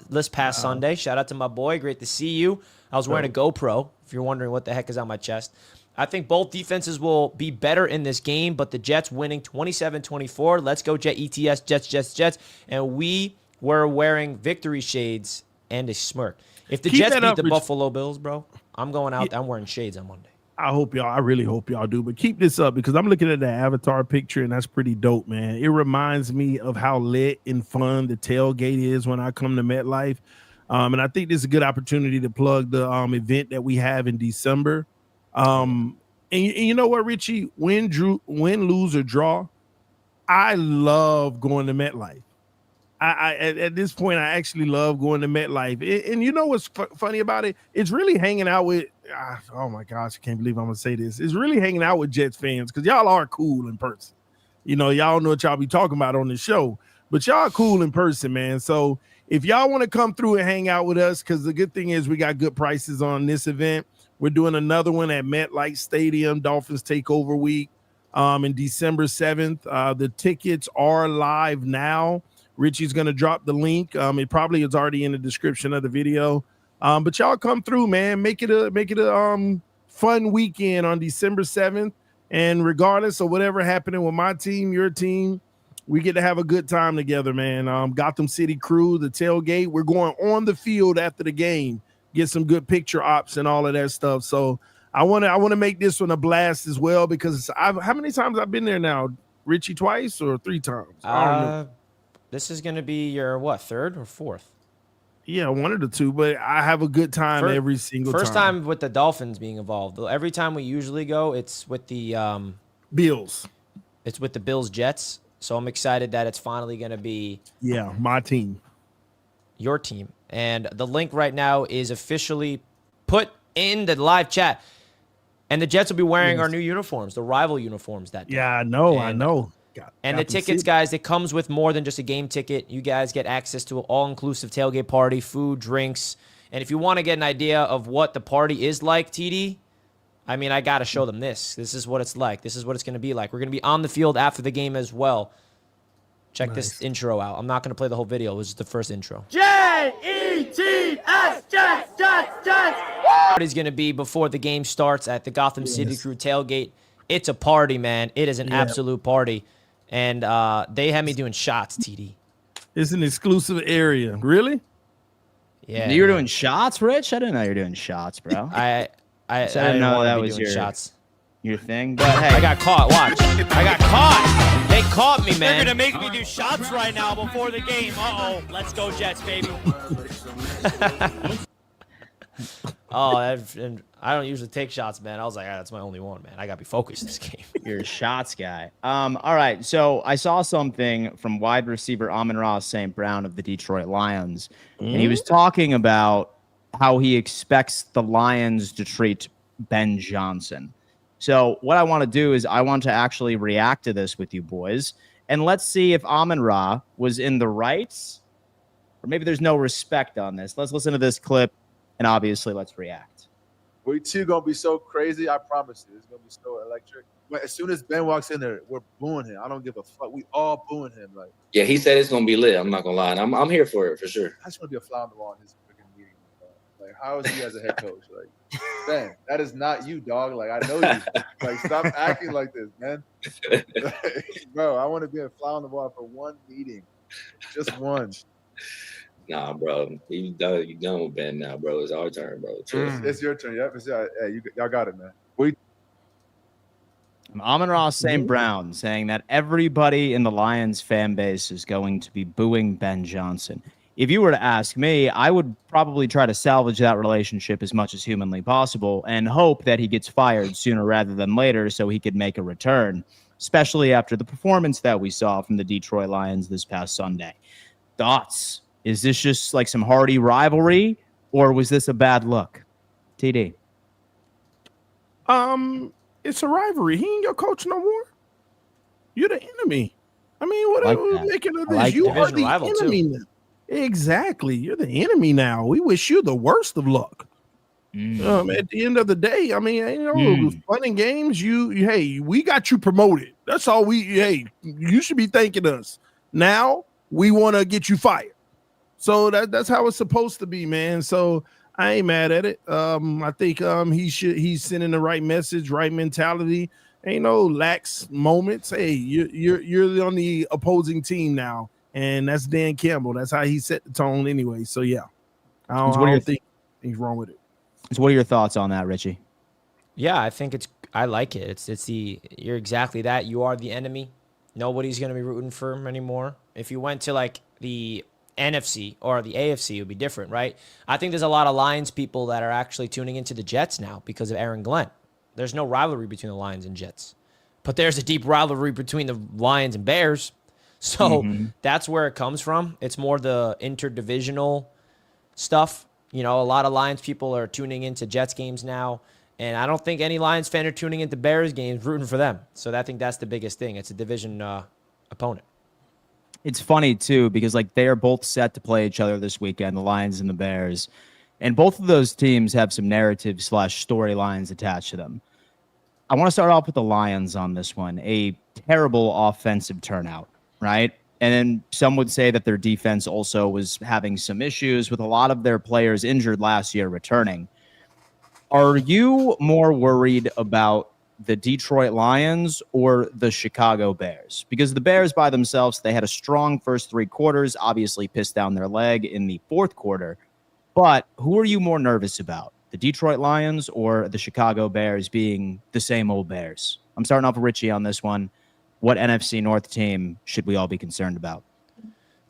This past Sunday. Shout out to my boy. Great to see you. I was wearing a GoPro, if you're wondering what the heck is on my chest. I think both defenses will be better in this game, but the Jets winning 27-24. Let's go, Jet ETS, Jets. And we were wearing victory shades and a smirk. If the Keep Jets that beat up, the Rich. Buffalo Bills, bro, I'm going out. I'm wearing shades on Monday. I really hope y'all do, but keep this up because I'm looking at the avatar picture and that's pretty dope, man. It reminds me of how lit and fun the tailgate is when I come to MetLife. And I think this is a good opportunity to plug the event that we have in December. And you know what, Richie, win, lose, or draw, I love going to MetLife. At this point, I actually love going to MetLife. And you know what's funny about it? It's really hanging out with, oh my gosh, I can't believe I'm going to say this. It's really hanging out with Jets fans because y'all are cool in person. You know, y'all know what y'all be talking about on the show, but y'all cool in person, man. So if y'all want to come through and hang out with us, because the good thing is we got good prices on this event. We're doing another one at MetLife Stadium, Dolphins Takeover Week, in December 7th. The tickets are live now. Richie's going to drop the link. It probably is already in the description of the video. But y'all come through, man. Make it a fun weekend on December 7th. And regardless of whatever happening with my team, your team, we get to have a good time together, man. Gotham City Crew, the tailgate. We're going on the field after the game, get some good picture ops and all of that stuff. So I want to make this one a blast as well because how many times I've been there now? Richie, twice or 3 times? I don't know. This is going to be your, what, 3rd or 4th? Yeah, one of the two, but I have a good time every single time. First time with the Dolphins being involved. Every time we usually go, it's with the Bills. It's with the Bills Jets. So I'm excited that it's finally going to be my team. Your team. And the link right now is officially put in the live chat. And the Jets will be wearing our new uniforms, the rival uniforms that day. Yeah, I know. And the tickets, guys, it comes with more than just a game ticket. You guys get access to an all-inclusive tailgate party, food, drinks. And if you want to get an idea of what the party is like, TD, I mean, I got to show them this. This is what it's like. This is what it's going to be like. We're going to be on the field after the game as well. Check this intro out. I'm not going to play the whole video. It was just the first intro. J-E-T-S, Jets, Jets, Jets. Party's going to be before the game starts at the Gotham City Crew tailgate. It's a party, man. It is an absolute party. And they had me doing shots, TD. It's an exclusive area. Really? Yeah. You were doing shots, Rich? I didn't know you were doing shots, bro. I didn't know that was your shots. Your thing. But hey, I got caught. Watch. I got caught. They caught me, man. They're going to make me do shots right now before the game. Uh-oh. Let's go, Jets, baby. And I don't usually take shots, man. I was like, that's my only one, man. I got to be focused this game. You're a shots guy. All right. So I saw something from wide receiver Amon-Ra St. Brown of the Detroit Lions. And he was talking about how he expects the Lions to treat Ben Johnson. So what I want to do is I want to actually react to this with you boys. And let's see if Amon-Ra was in the right, or maybe there's no respect on this. Let's listen to this clip, and obviously let's react. We two going to be so crazy, I promise you. It's going to be so electric. But as soon as Ben walks in there, we're booing him. I don't give a fuck. We all booing him. Like, yeah, he said it's going to be lit. I'm not going to lie. And I'm here for it, for sure. I just want to be a fly on the wall in his freaking meeting. Like, how is he as a head coach? Like, Ben, that is not you, dog. Like, I know you. Like, stop acting like this, man. Bro, I want to be a fly on the wall for one meeting. Just one. Nah, bro. You done with Ben now, bro. It's our turn, bro. It's your turn. Yep. Y'all got it, man. Amon-Ra St. Brown saying that everybody in the Lions fan base is going to be booing Ben Johnson. If you were to ask me, I would probably try to salvage that relationship as much as humanly possible and hope that he gets fired sooner rather than later so he could make a return, especially after the performance that we saw from the Detroit Lions this past Sunday. Thoughts? Is this just like some hardy rivalry, or was this a bad look? TD. It's a rivalry. He ain't your coach no more. You're the enemy. I mean, what are we making of this? You are the enemy now. Exactly. You're the enemy now. We wish you the worst of luck. At the end of the day, I mean, it was fun and games. Hey, we got you promoted. That's all you should be thanking us. Now we want to get you fired. So that's how it's supposed to be, man. So I ain't mad at it. I think he's sending the right message, right mentality. Ain't no lax moments. Hey, you're on the opposing team now, and that's Dan Campbell. That's how he set the tone anyway. So yeah, I don't think anything's wrong with it. So what are your thoughts on that, Richie? Yeah, I like it. You're exactly that. You are the enemy. Nobody's gonna be rooting for him anymore. If you went to like the NFC or the AFC, it would be different, right? I think there's a lot of Lions people that are actually tuning into the Jets now because of Aaron Glenn. There's no rivalry between the Lions and Jets, but there's a deep rivalry between the Lions and Bears. So that's where it comes from. It's more the interdivisional stuff. You know, a lot of Lions people are tuning into Jets games now, and I don't think any Lions fan are tuning into Bears games rooting for them. So I think that's the biggest thing. It's a division opponent. It's funny, too, because like they are both set to play each other this weekend, the Lions and the Bears. And both of those teams have some narrative/storylines attached to them. I want to start off with the Lions on this one. A terrible offensive turnout, right? And then some would say that their defense also was having some issues with a lot of their players injured last year returning. Are you more worried about the Detroit Lions or the Chicago Bears? Because the Bears by themselves, they had a strong first three quarters, obviously pissed down their leg in the fourth quarter. But who are you more nervous about? The Detroit Lions or the Chicago Bears being the same old Bears? I'm starting off with Richie on this one. What NFC North team should we all be concerned about?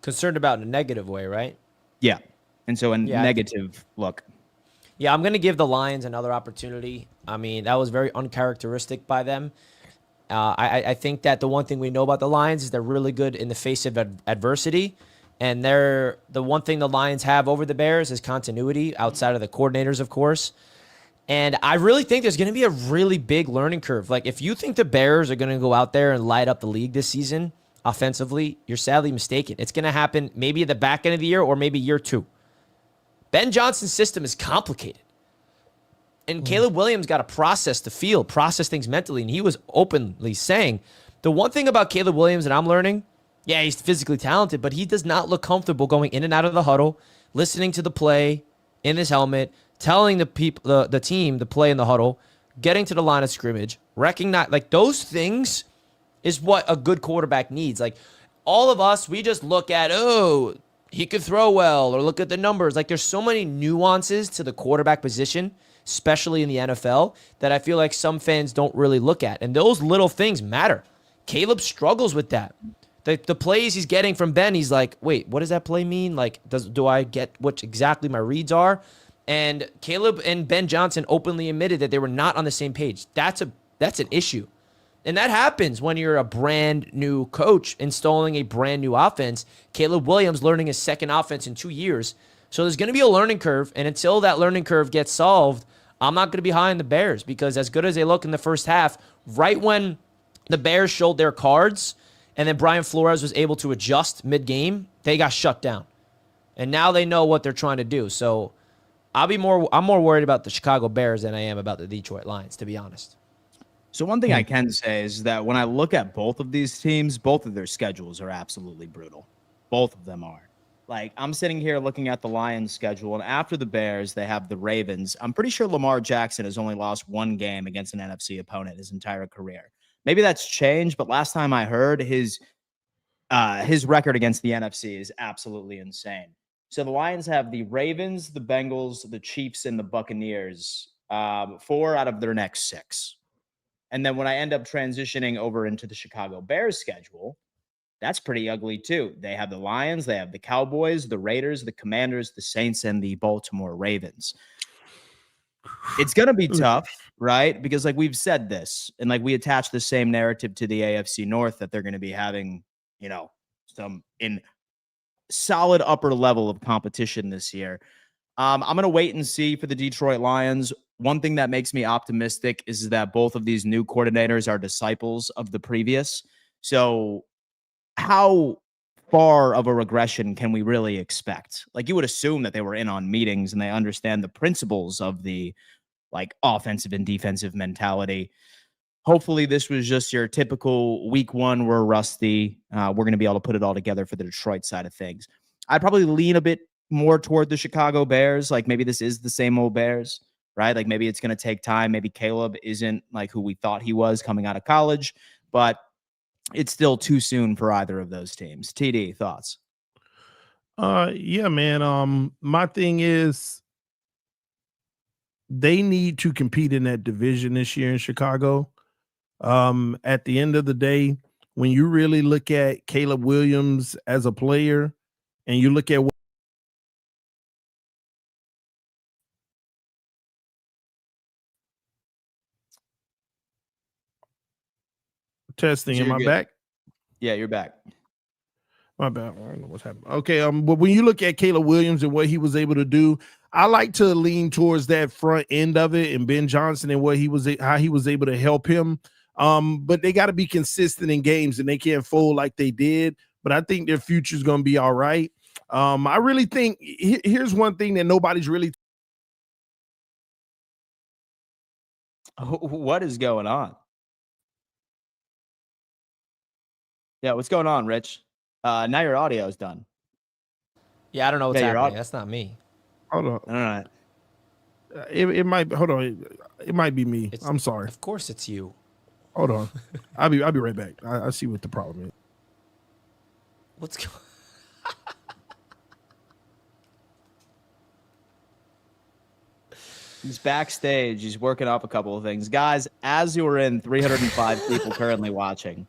Concerned about in a negative way, right? Yeah. And so a negative look. Yeah, I'm going to give the Lions another opportunity. I mean, that was very uncharacteristic by them. I think that the one thing we know about the Lions is they're really good in the face of adversity. And the one thing the Lions have over the Bears is continuity outside of the coordinators, of course. And I really think there's going to be a really big learning curve. Like, if you think the Bears are going to go out there and light up the league this season offensively, you're sadly mistaken. It's going to happen maybe at the back end of the year or maybe year 2. Ben Johnson's system is complicated. And Caleb Williams got to process the field, process things mentally. And he was openly saying, the one thing about Caleb Williams that I'm learning, yeah, he's physically talented, but he does not look comfortable going in and out of the huddle, listening to the play in his helmet, telling the people, the team to play in the huddle, getting to the line of scrimmage, recognize, like, those things is what a good quarterback needs. Like, all of us, we just look at, oh, he could throw well, or look at the numbers. Like, there's so many nuances to the quarterback position, especially in the NFL, that I feel like some fans don't really look at. And those little things matter. Caleb struggles with that. The plays he's getting from Ben, he's like, wait, what does that play mean? Like, do I get what exactly my reads are? And Caleb and Ben Johnson openly admitted that they were not on the same page. That's an issue. And that happens when you're a brand new coach installing a brand new offense. Caleb Williams learning his second offense in 2 years. So there's going to be a learning curve. And until that learning curve gets solved, I'm not going to be high on the Bears, because as good as they look in the first half, right when the Bears showed their cards and then Brian Flores was able to adjust mid-game, they got shut down. And now they know what they're trying to do. So I'm more worried about the Chicago Bears than I am about the Detroit Lions, to be honest. So one thing I can say is that when I look at both of these teams, both of their schedules are absolutely brutal. Both of them are. Like, I'm sitting here looking at the Lions schedule, and after the Bears, they have the Ravens. I'm pretty sure Lamar Jackson has only lost one game against an NFC opponent his entire career. Maybe that's changed, but last time I heard, his record against the NFC is absolutely insane. So the Lions have the Ravens, the Bengals, the Chiefs, and the Buccaneers, 4 out of their next 6. And then when I end up transitioning over into the Chicago Bears schedule, that's pretty ugly too. They have the Lions, they have the Cowboys, the Raiders, the Commanders, the Saints, and the Baltimore Ravens. It's going to be tough, right? Because like we've said this, and like we attach the same narrative to the AFC North that they're going to be having, some in solid upper level of competition this year. I'm going to wait and see for the Detroit Lions. One thing that makes me optimistic is that both of these new coordinators are disciples of the previous. So how far of a regression can we really expect? Like, you would assume that they were in on meetings and they understand the principles of the like offensive and defensive mentality. Hopefully this was just your typical week 1. We're rusty. We're going to be able to put it all together for the Detroit side of things. I'd probably lean a bit more toward the Chicago Bears. Like, maybe this is the same old Bears, right? Like, maybe it's going to take time. Maybe Caleb isn't like who we thought he was coming out of college, but it's still too soon for either of those teams. TD, thoughts? Yeah, man. My thing is they need to compete in that division this year in Chicago. At the end of the day, when you really look at Caleb Williams as a player and you look at what testing, am I back? Yeah, you're back. My bad. I don't know what's happening. Okay. But when you look at Caleb Williams and what he was able to do, I like to lean towards that front end of it and Ben Johnson and how he was able to help him. But they got to be consistent in games and they can't fold like they did. But I think their future is going to be all right. I really think here's one thing that nobody's really. What is going on? Yeah, what's going on, Rich? Now your audio is done. Yeah, I don't know what's happening. That's not me. Hold on. All right. It might. Hold on. It might be me. I'm sorry. Of course, it's you. Hold on. I'll be right back. I see what the problem is. What's going? He's backstage. He's working up a couple of things, guys. As you were in, 305 people currently watching.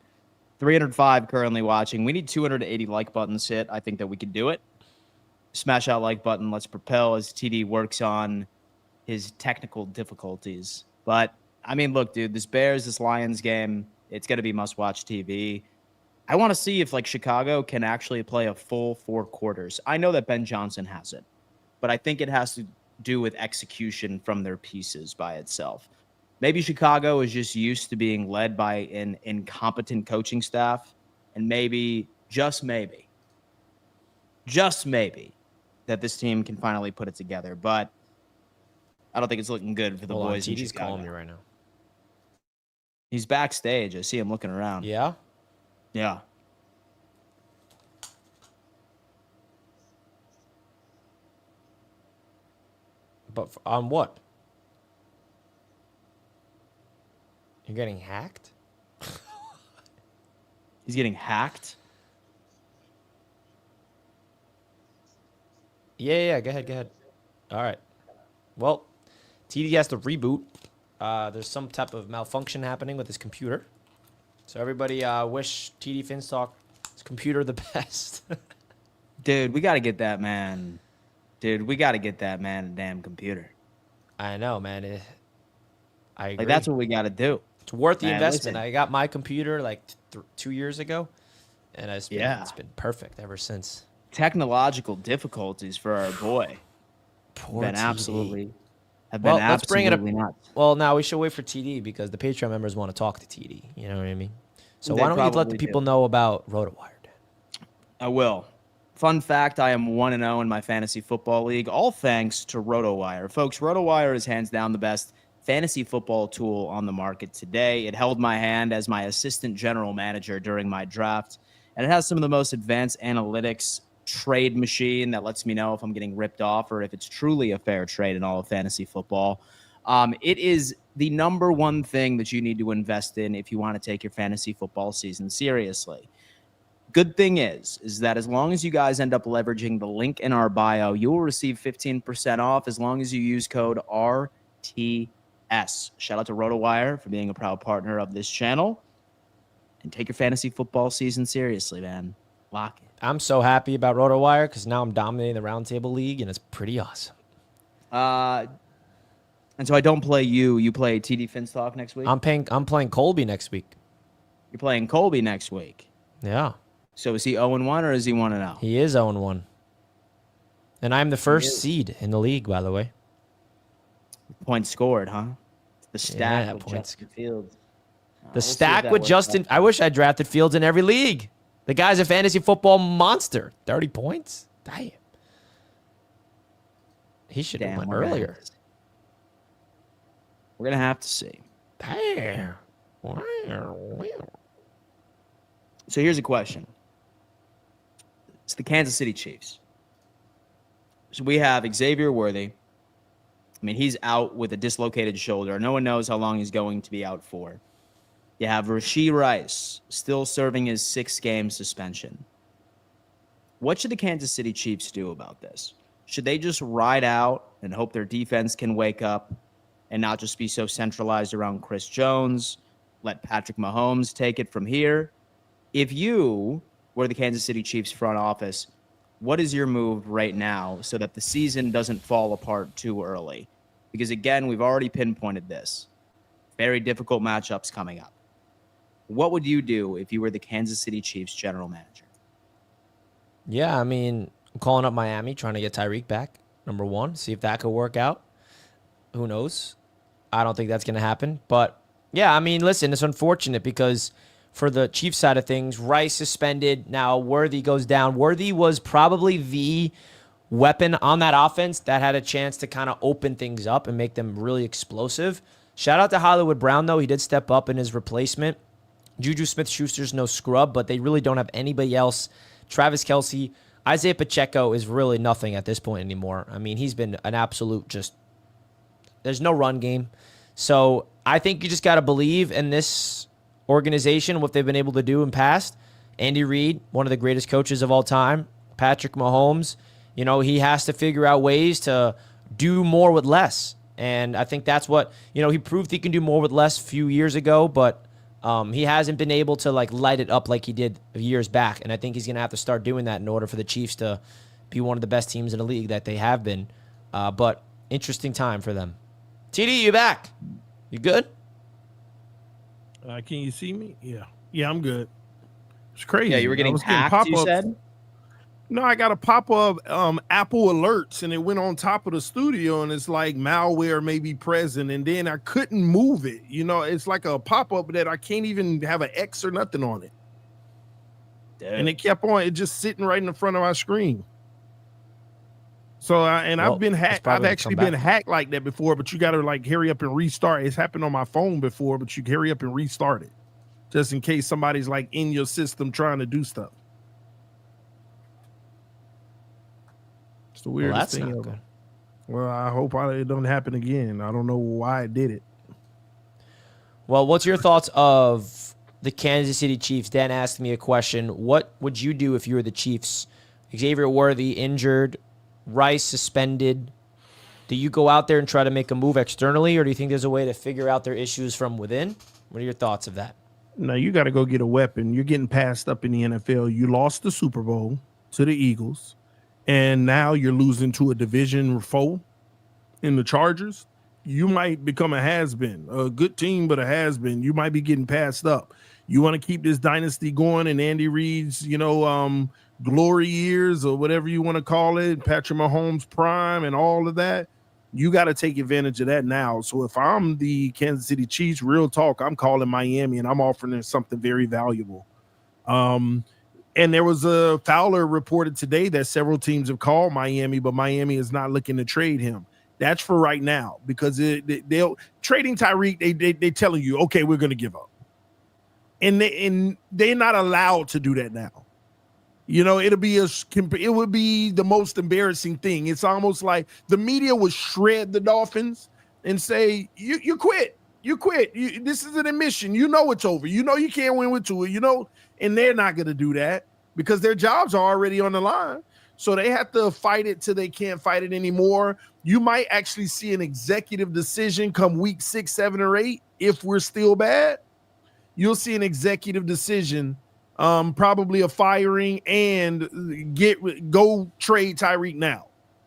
305 currently watching. We need 280 like buttons hit. I think that we could do it. smash that like button. Let's propel as TD works on his technical difficulties. But, I mean, look, dude, this Lions game, it's going to be must-watch TV. I want to see if, like, Chicago can actually play a full 4 quarters. I know that Ben Johnson has it, but I think it has to do with execution from their pieces by itself. Maybe Chicago is just used to being led by an incompetent coaching staff, and maybe, just maybe, that this team can finally put it together. But I don't think it's looking good for the boys in TD's Chicago. calling me right now. He's backstage. I see him looking around. Yeah? Yeah. But on what? You're getting hacked? He's getting hacked? Yeah. Go ahead. All right. Well, TD has to reboot. There's some type of malfunction happening with his computer. So everybody wish TD Finstock's computer the best. Dude, we got to get that man. We got to get that man a damn computer. I know, man. I agree. Like, that's what we got to do. It's worth the Man, investment. listen. I got my computer like 2 years ago, and it's been perfect ever since. Technological difficulties for our boy Poor have been TD. absolutely Let's bring it up. nuts. Well, now we should wait for TD because the Patreon members want to talk to TD. You know what I mean? So They why don't you let the probably people do. know about RotoWire? I will. Fun fact, I am 1-0 in my fantasy football league, all thanks to RotoWire. Folks, RotoWire is hands down the best fantasy football tool on the market today. It held my hand as my assistant general manager during my draft, and it has some of the most advanced analytics trade machine that lets me know if I'm getting ripped off or if it's truly a fair trade in all of fantasy football. It is the number one thing that you need to invest in if you want to take your fantasy football season seriously. Good thing is that as long as you guys end up leveraging the link in our bio, you will receive 15% off as long as you use code RTS. Shout out to RotoWire for being a proud partner of this channel. And take your fantasy football season seriously, man. Lock it. I'm so happy about RotoWire because now I'm dominating the Roundtable League, and it's pretty awesome. And so I don't play you. You play TD Finstock next week? I'm playing Colby next week. You're playing Colby next week. Yeah. So is he 0-1 or is he 1-0? He is 0-1. And I'm the first seed in the league, by the way. Points scored, huh? The stack Yeah, with points. Justin Fields. The stack with Justin. I wish I drafted Fields in every league. The guy's a fantasy football monster. 30 points? Damn. He should have went earlier. We're going to have to see. Damn. So here's a question. It's the Kansas City Chiefs. So we have Xavier Worthy. I mean, he's out with a dislocated shoulder. No one knows how long he's going to be out for. You have Rashee Rice still serving his 6-game suspension. What should the Kansas City Chiefs do about this? Should they just ride out and hope their defense can wake up and not just be so centralized around Chris Jones, let Patrick Mahomes take it from here? If you were the Kansas City Chiefs front office, what is your move right now so that the season doesn't fall apart too early? Because, again, we've already pinpointed this. Very difficult matchups coming up. What would you do if you were the Kansas City Chiefs general manager? Yeah, I mean, I'm calling up Miami, trying to get Tyreek back, number one, see if that could work out. Who knows? I don't think that's going to happen. But, yeah, I mean, listen, it's unfortunate because for the Chiefs side of things, Rice suspended. Now Worthy goes down. Worthy was probably the weapon on that offense that had a chance to kind of open things up and make them really explosive. Shout out to Hollywood Brown, though. He did step up in his replacement. Juju Smith-Schuster's no scrub, but they really don't have anybody else. Travis Kelce, Isaiah Pacheco is really nothing at this point anymore. I mean, he's been an absolute just – there's no run game. So I think you just got to believe in this organization, what they've been able to do in past. Andy Reid, one of the greatest coaches of all time. Patrick Mahomes, you know, he has to figure out ways to do more with less. And I think that's what, you know, he proved he can do more with less a few years ago, but he hasn't been able to, like, light it up like he did years back. And I think he's going to have to start doing that in order for the Chiefs to, be one of the best teams in the league that they have been. But interesting time for them. TD, you back? You good? Can you see me? Yeah, I'm good. It's crazy. Yeah, you were getting hacked, you said? No, I got a pop-up Apple alerts, and it went on top of the studio, and it's like malware may be present, and then I couldn't move it. It's like a pop-up that I can't even have an X or nothing on it. Damn. And it kept on, it just sitting right in the front of my screen. So, I've been hacked. I've actually been hacked like that before, but you got to like hurry up and restart. It's happened on my phone before, but you hurry up and restart it just in case somebody's like in your system trying to do stuff. It's the weirdest thing ever. Good. Well, I hope it don't happen again. I don't know why it did it. Well, what's your thoughts of the Kansas City Chiefs? Dan asked me a question. What would you do if you were the Chiefs? Xavier Worthy injured, Rice suspended. Do you go out there and try to make a move externally, or do you think there's a way to figure out their issues from within? What are your thoughts of that? No, you got to go get a weapon. You're getting passed up in the NFL. You lost the Super Bowl to the Eagles, and now you're losing to a division foe in the Chargers. You might become a has-been, a good team, but a has-been. You might be getting passed up. You want to keep this dynasty going, and Andy Reid's, glory years or whatever you want to call it, Patrick Mahomes' prime and all of that. You got to take advantage of that now. So if I'm the Kansas City Chiefs, real talk, I'm calling Miami and I'm offering them something very valuable. And there was a Fowler reported today that several teams have called Miami, but Miami is not looking to trade him. That's for right now because they'll trading Tyreek. They telling you, okay, we're going to give up, and they're not allowed to do that now. It would be the most embarrassing thing. It's almost like the media would shred the Dolphins and say, you quit. You quit. This is an admission. It's over. You can't win with Tua, and they're not going to do that because their jobs are already on the line. So they have to fight it till they can't fight it anymore. You might actually see an executive decision come week 6, 7, or 8. If we're still bad, you'll see an executive decision, probably a firing, and go trade Tyreek now.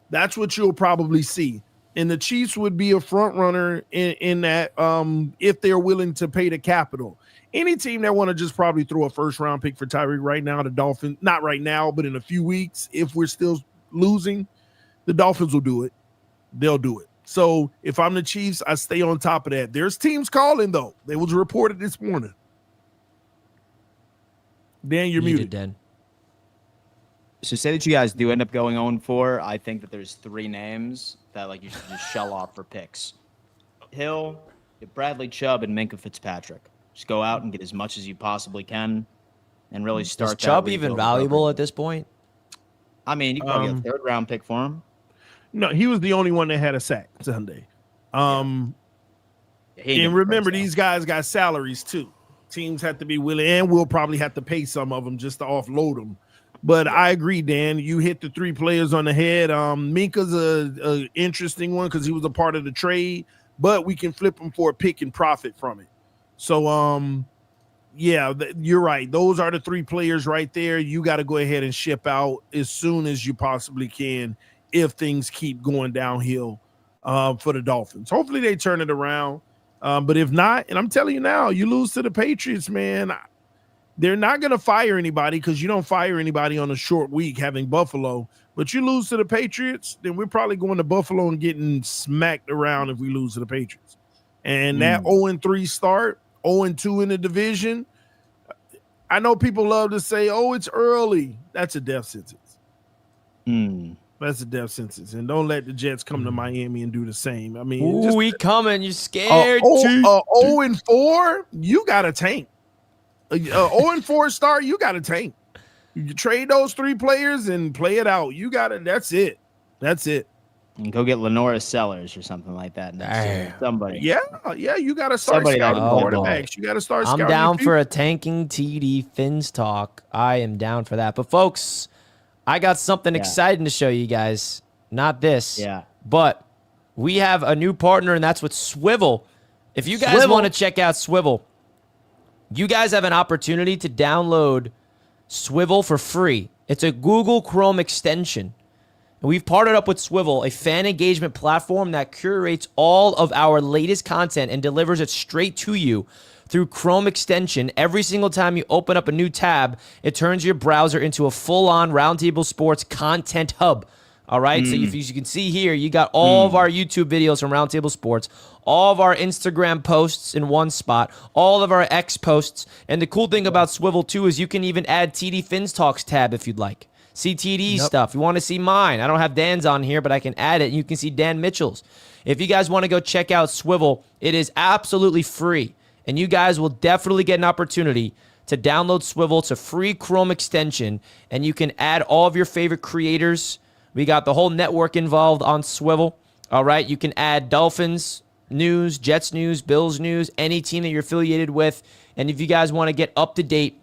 That's what you'll probably see. And the Chiefs would be a front runner in that if they're willing to pay the capital. Any team that want to just probably throw a first-round pick for Tyreek right now, the Dolphins, not right now, but in a few weeks, if we're still losing, the Dolphins will do it. They'll do it. So if I'm the Chiefs, I stay on top of that. There's teams calling, though. They was reported this morning. Dan, you're muted. Dan. So say that you guys do end up going 0-4. I think that there's 3 names that you should just shell off for picks. Hill, Bradley Chubb, and Minkah Fitzpatrick. Just go out and get as much as you possibly can and really start. Is Chubb even valuable at this point? I mean, you can probably get a 3rd-round pick for him. No, he was the only one that had a sack Sunday. And remember, these guys got salaries too. Teams have to be willing, and we'll probably have to pay some of them just to offload them. But I agree, Dan. You hit the 3 players on the head. Minka's a interesting one because he was a part of the trade, but we can flip him for a pick and profit from it. So, you're right. Those are the 3 players right there. You got to go ahead and ship out as soon as you possibly can if things keep going downhill for the Dolphins. Hopefully they turn it around. But if not, and I'm telling you now, you lose to the Patriots, man, they're not going to fire anybody because you don't fire anybody on a short week having Buffalo. But you lose to the Patriots, then we're probably going to Buffalo and getting smacked around if we lose to the Patriots. And that 0-3 start, 0-2 in the division, I know people love to say, oh, it's early. That's a death sentence. That's a death sentence. And don't let the Jets come to Miami and do the same. I mean, we coming. You scared? 0-4, you got to tank. 0-4 start, you got to tank. You trade those 3 players and play it out. You got to. That's it. That's it. And go get Lenora Sellers or something like that next year. Somebody. Yeah. You got to start scouting quarterbacks. You got to start scouting. I'm down for a tanking TD Fins talk. I am down for that. But, folks, I got something exciting to show you guys. Not this. Yeah. But we have a new partner, and that's with Swivel. If you guys want to check out Swivel, you guys have an opportunity to download Swivel for free. It's a Google Chrome extension. And we've partnered up with Swivel, a fan engagement platform that curates all of our latest content and delivers it straight to you through Chrome extension. Every single time you open up a new tab, it turns your browser into a full-on Roundtable Sports content hub. All right, so if you can see here, you got all of our YouTube videos from Roundtable Sports, all of our Instagram posts in one spot, all of our X posts, and the cool thing about Swivel, too, is you can even add TD Fins Talks tab if you'd like. See TD stuff. You want to see mine. I don't have Dan's on here, but I can add it, and you can see Dan Mitchell's. If you guys want to go check out Swivel, it is absolutely free, and you guys will definitely get an opportunity to download Swivel. It's a free Chrome extension, and you can add all of your favorite creators. We got the whole network involved on Swivel. All right, you can add Dolphins news, Jets news, Bills news, any team that you're affiliated with. And if you guys want to get up to date,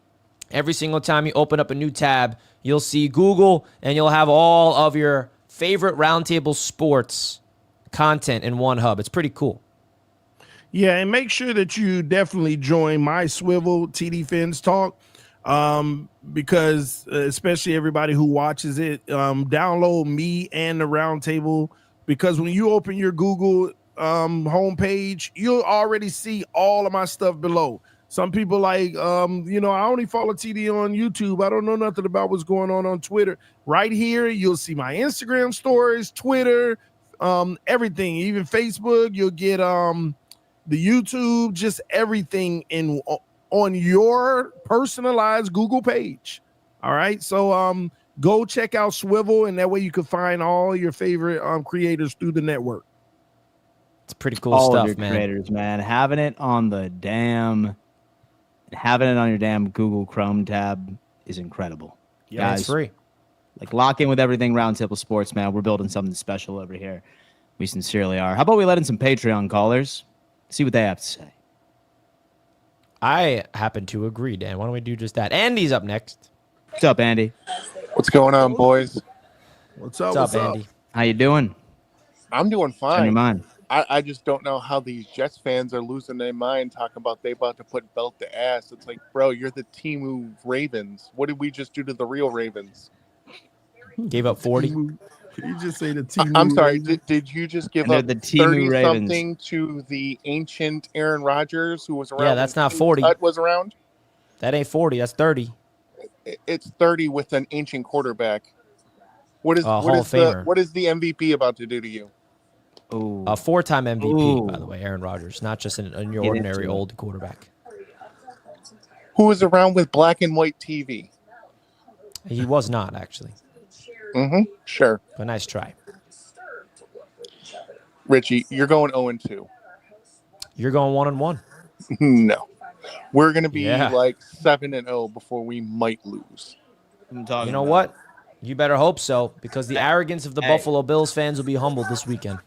every single time you open up a new tab, you'll see Google, and you'll have all of your favorite Roundtable Sports content in one hub. It's pretty cool. Yeah, and make sure that you definitely join my Swivel TD Fins Talk. Because especially everybody who watches it, download me and the Roundtable, because when you open your Google homepage, you'll already see all of my stuff below. Some people like, I only follow TD on YouTube. I don't know nothing about what's going on Twitter. Right here, you'll see my Instagram stories, Twitter, everything, even Facebook. You'll get the YouTube, just everything on your personalized Google page. All right. So go check out Swivel, and that way you can find all your favorite creators through the network. It's pretty cool all stuff, of your man. creators, man. Having it on your damn Google Chrome tab is incredible. Yeah, guys, it's free. Like, lock in with everything Roundtable Sports, man. We're building something special over here. We sincerely are. How about we let in some Patreon callers? See what they have to say. I happen to agree, Dan. Why don't we do just that? Andy's up next. What's up, Andy? What's going on, boys? What's up, Andy? How you doing? I'm doing What's on your fine. mind? I just don't know how these Jets fans are losing their mind talking about they about to put belt to ass. It's like, bro, you're the Timu Ravens. What did we just do to the real Ravens? Gave up 40. Can you just say the Timu? I'm sorry. Did you just give up the Timu 30 something to the ancient Aaron Rodgers who was around? Yeah, that's when not Steve 40. Tutt was around. That ain't 40. That's 30. It's 30 with an ancient quarterback. What is Hall of Famer. what is the MVP about to do to you? Ooh. A 4-time MVP, by Ooh. the way, Aaron Rodgers, not just an into ordinary it. old quarterback. Who was around with black and white TV? He was not, actually. Sure. But nice try. Richie, you're going 0-2. You're going 1-1. No. We're going to be Yeah. like 7-0 before we might lose. You know what? You better hope so, because the arrogance of the Buffalo Bills fans will be humbled this weekend.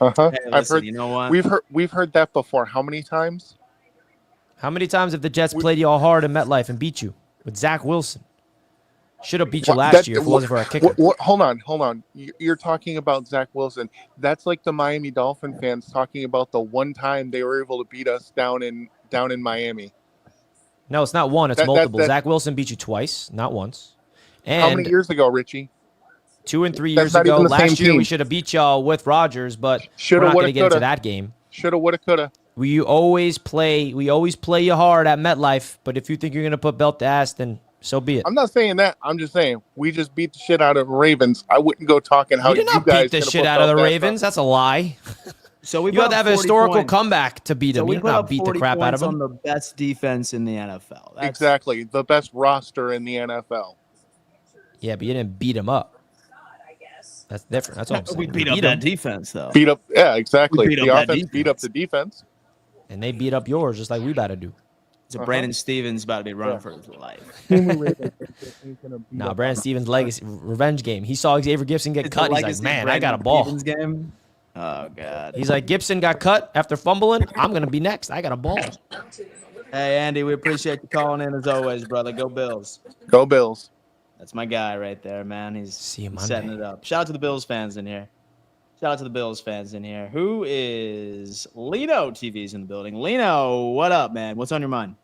Uh-huh. Hey, I've listen, heard, you know what? we've heard that before. How many times? How many times have the Jets played you all hard in MetLife and beat you with Zach Wilson? Should have beat you last year if it wasn't for our kicker. Hold on. You're talking about Zach Wilson. That's like the Miami Dolphin fans talking about the one time they were able to beat us down in Miami. No, it's not one. It's multiple. Zach Wilson beat you twice, not once. And how many years ago, Richie? 2 and 3 That's years not ago. even the Last same year, team. we should have beat y'all with Rodgers, but Shoulda, we're not going woulda, to get into coulda. that game. Shoulda, woulda, coulda. We always play you hard at MetLife, but if you think you're going to put belt to ass, then so be it. I'm not saying that. I'm just saying we just beat the shit out of the Ravens. I wouldn't go talking how You did not guys beat the gonna shit put out of the belt to ass Ravens. That's a lie. So we You have to have a 40 historical points. comeback to beat So them. we You put did not up beat the 40 crap out of points on them. the best defense in the NFL. That's, Exactly. The best roster in the NFL. Yeah, but you didn't beat them up. That's different. That's all I'm saying. We beat up them, that defense, though. Beat up. Yeah, exactly. We beat The up that offense beat up the defense. and they beat up yours just like we about to do. So Brandon Stevens about to be running for his life. Nah, Brandon Stevens' legacy revenge game. He saw Xavier Gibson get It's cut. the He's like, legacy man, I Brandon got a ball. Stevens game. Oh God. He's like, Gibson got cut after fumbling. I'm gonna be next. I got a ball. Hey Andy, we appreciate you calling in as always, brother. Go Bills. Go Bills. That's my guy right there, man. He's See you setting Monday. it up. Shout out to the Bills fans in here. Shout out to the Bills fans in here. Who is Lino TV's in the building? Lino, what up, man? What's on your mind?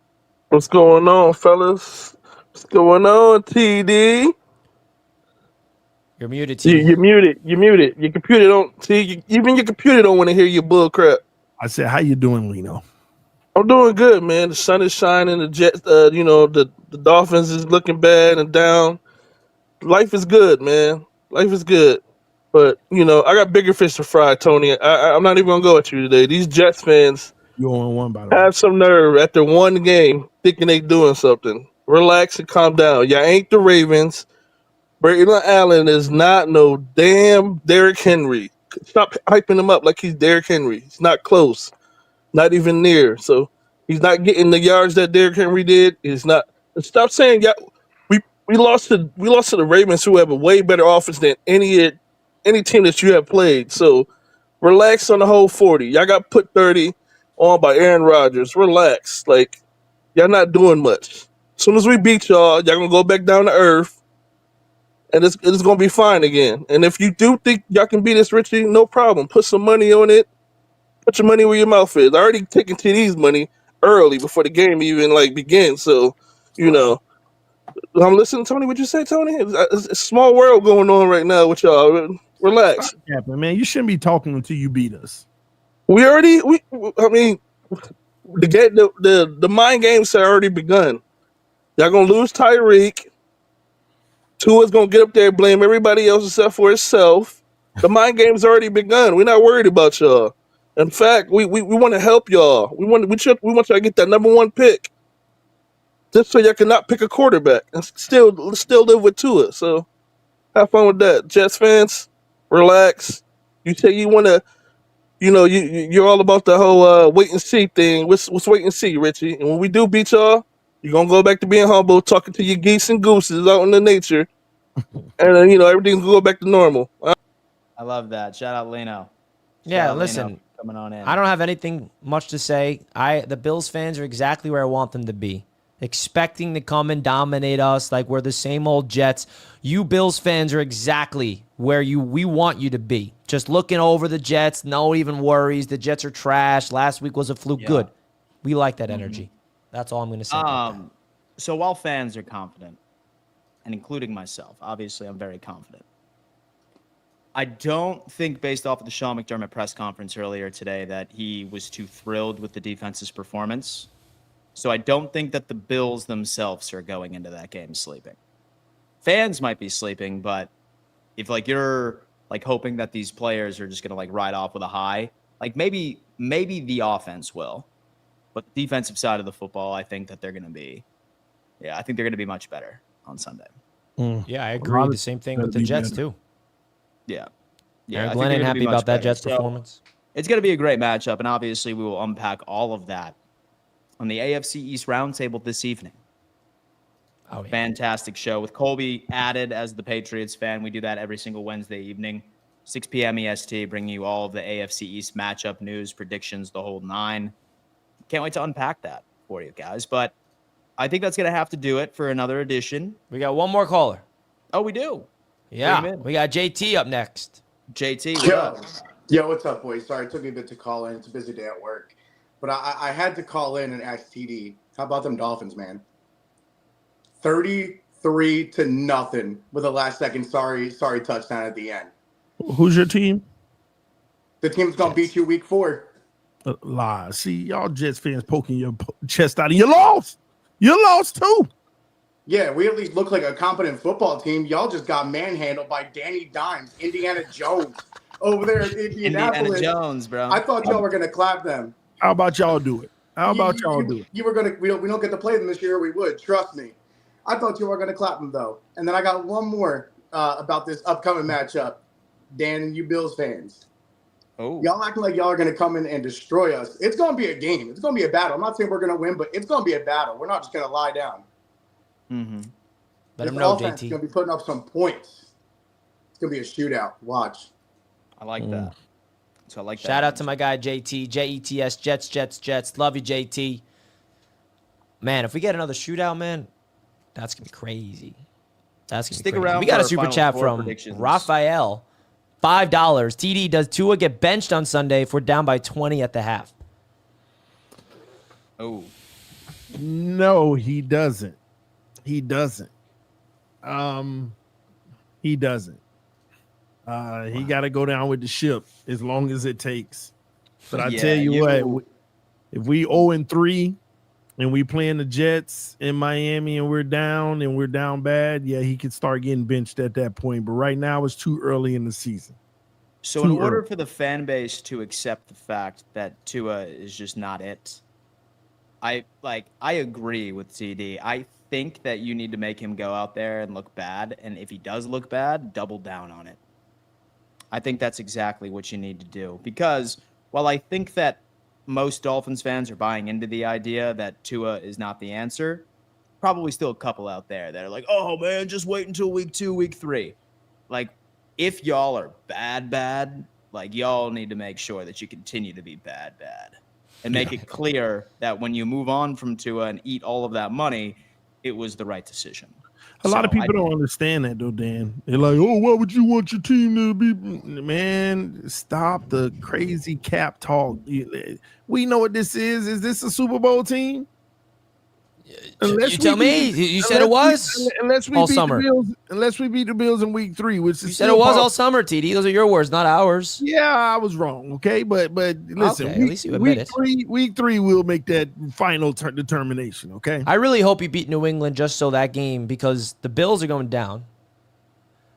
What's going on, fellas? What's going on, TD? You're muted, T. You're muted. You're muted. Your computer don't see. Even your computer don't want to hear your bull crap. I said, how you doing, Lino? I'm doing good, man. The sun is shining. The Jets, the Dolphins is looking bad and down. Life is good, man. Life is good. But I got bigger fish to fry, Tony. I'm not even gonna go at you today. These Jets fans You on one, by the way. have some nerve after one game thinking they doing something. Relax and calm down. Y'all ain't the Ravens. Braylon Allen is not no damn Derrick Henry. Stop hyping him up like he's Derrick Henry. He's not close. Not even near. So he's not getting the yards that Derrick Henry did. He's not. Stop saying we lost to the Ravens, who have a way better offense than any team that you have played. So relax on the whole 40. Y'all got put 30 on by Aaron Rodgers. Relax. Like, y'all not doing much. As soon as we beat y'all gonna go back down to earth, and it's gonna be fine again. And if you do think y'all can beat us, Richie, no problem. Put some money on it. Put your money where your mouth is. I already taken TD's money early before the game even begins. So, I'm listening, Tony. What you say, Tony? It's a small world going on right now with y'all. Relax. Stop capping, man. You shouldn't be talking until you beat us. I mean, the mind games have already begun. Y'all gonna lose Tyreek. Tua's gonna get up there and blame everybody else except for himself. The mind game's already begun. We're not worried about y'all. In fact, we want to help y'all. We want y'all to get that number 1 pick, just so y'all cannot pick a quarterback and still live with Tua. So have fun with that, Jets fans. Relax. You say you want to. You're all about the whole wait and see thing. Let's wait and see, Richie. And when we do beat y'all, you're gonna go back to being humble, talking to your geese and gooses out in the nature, and then everything's gonna go back to normal. I love that. Shout out Lino. Yeah, Shout out listen. Lino coming on in. I don't have anything much to say. The Bills fans are exactly where I want them to be. Expecting to come and dominate us like we're the same old Jets. You Bills fans are exactly where we want you to be. Just looking over the Jets, no even worries. The Jets are trash. Last week was a fluke. Yeah. Good. We like that energy. That's all I'm going to say. So while fans are confident, and including myself, obviously I'm very confident. I don't think, based off of the Sean McDermott press conference earlier today, that he was too thrilled with the defense's performance. So I don't think that the Bills themselves are going into that game sleeping. Fans might be sleeping, but if you're hoping that these players are just going to ride off with a high, maybe the offense will. But the defensive side of the football, I think that they're going to be much better on Sunday. Yeah, I agree. The same thing with the Jets too. Yeah. Aaron Glenn ain't happy about that Jets performance. It's going to be a great matchup, and obviously we will unpack all of that on the AFC East Roundtable this evening. Oh, yeah. Fantastic show with Colby added as the Patriots fan. We do that every single Wednesday evening, 6 p.m. EST, bringing you all of the AFC East matchup news, predictions, the whole 9. Can't wait to unpack that for you guys. But I think that's going to have to do it for another edition. We got one more caller. Oh, we do? Yeah. We got JT up next. JT, what up? Yo, what's up, boys? Sorry, it took me a bit to call in. It's a busy day at work. But I had to call in and ask TD, how about them Dolphins, man? 33-0 with a last-second sorry touchdown at the end. Who's your team? The team's going to beat you week 4. Lie. See, y'all Jets fans poking your chest out, and you lost. You lost, too. Yeah, we at least look like a competent football team. Y'all just got manhandled by Danny Dimes, Indiana Jones, over there in Indianapolis. Indiana Jones, bro. I thought y'all were going to clap them. How about y'all do it? You were gonna. We don't get to play them this year. We would. Trust me. I thought you were gonna clap them though. And then I got one more about this upcoming matchup. Dan and you Bills fans. Oh. Y'all acting like y'all are gonna come in and destroy us. It's gonna be a game. It's gonna be a battle. I'm not saying we're gonna win, but it's gonna be a battle. We're not just gonna lie down. Mm-hmm. Let This him know, offense JT. is gonna be putting up some points. It's gonna be a shootout. Watch. I like that. So I like that. Shout out to my guy JT, JETS, Jets. Love you, JT. Man, if we get another shootout, man, that's gonna be crazy. That's gonna Stick be crazy. around We got for a our super Final chat Four from predictions. Raphael, $5. TD, does Tua get benched on Sunday if we're down by 20 at the half? Oh. No, he doesn't. He doesn't. He got to go down with the ship as long as it takes. But I Yeah, tell you what, if we 0-3 and we playing the Jets in Miami and we're down bad, yeah, he could start getting benched at that point. But right now it's too early in the season. So in order for the fan base to accept the fact that Tua is just not it, I agree with CD. I think that you need to make him go out there and look bad, and if he does look bad, double down on it. I think that's exactly what you need to do, because while I think that most Dolphins fans are buying into the idea that Tua is not the answer, probably still a couple out there that are like, oh man, just wait until week 2, week 3. Like, if y'all are bad, like, y'all need to make sure that you continue to be bad, and make it clear that when you move on from Tua and eat all of that money, it was the right decision. A lot of people don't understand that, though, Dan. They're like, oh, why would you want your team to be? Man, stop the crazy cap talk. We know what this is. Is this a Super Bowl team? You tell me. You said it was all summer. Unless we beat the Bills in week 3, which is you said it was all summer, TD. Those are your words, not ours. Yeah, I was wrong. Okay, but listen, okay, at least you admit it. Week 3, we'll make that final determination. Okay. I really hope you beat New England just so that game, because the Bills are going down,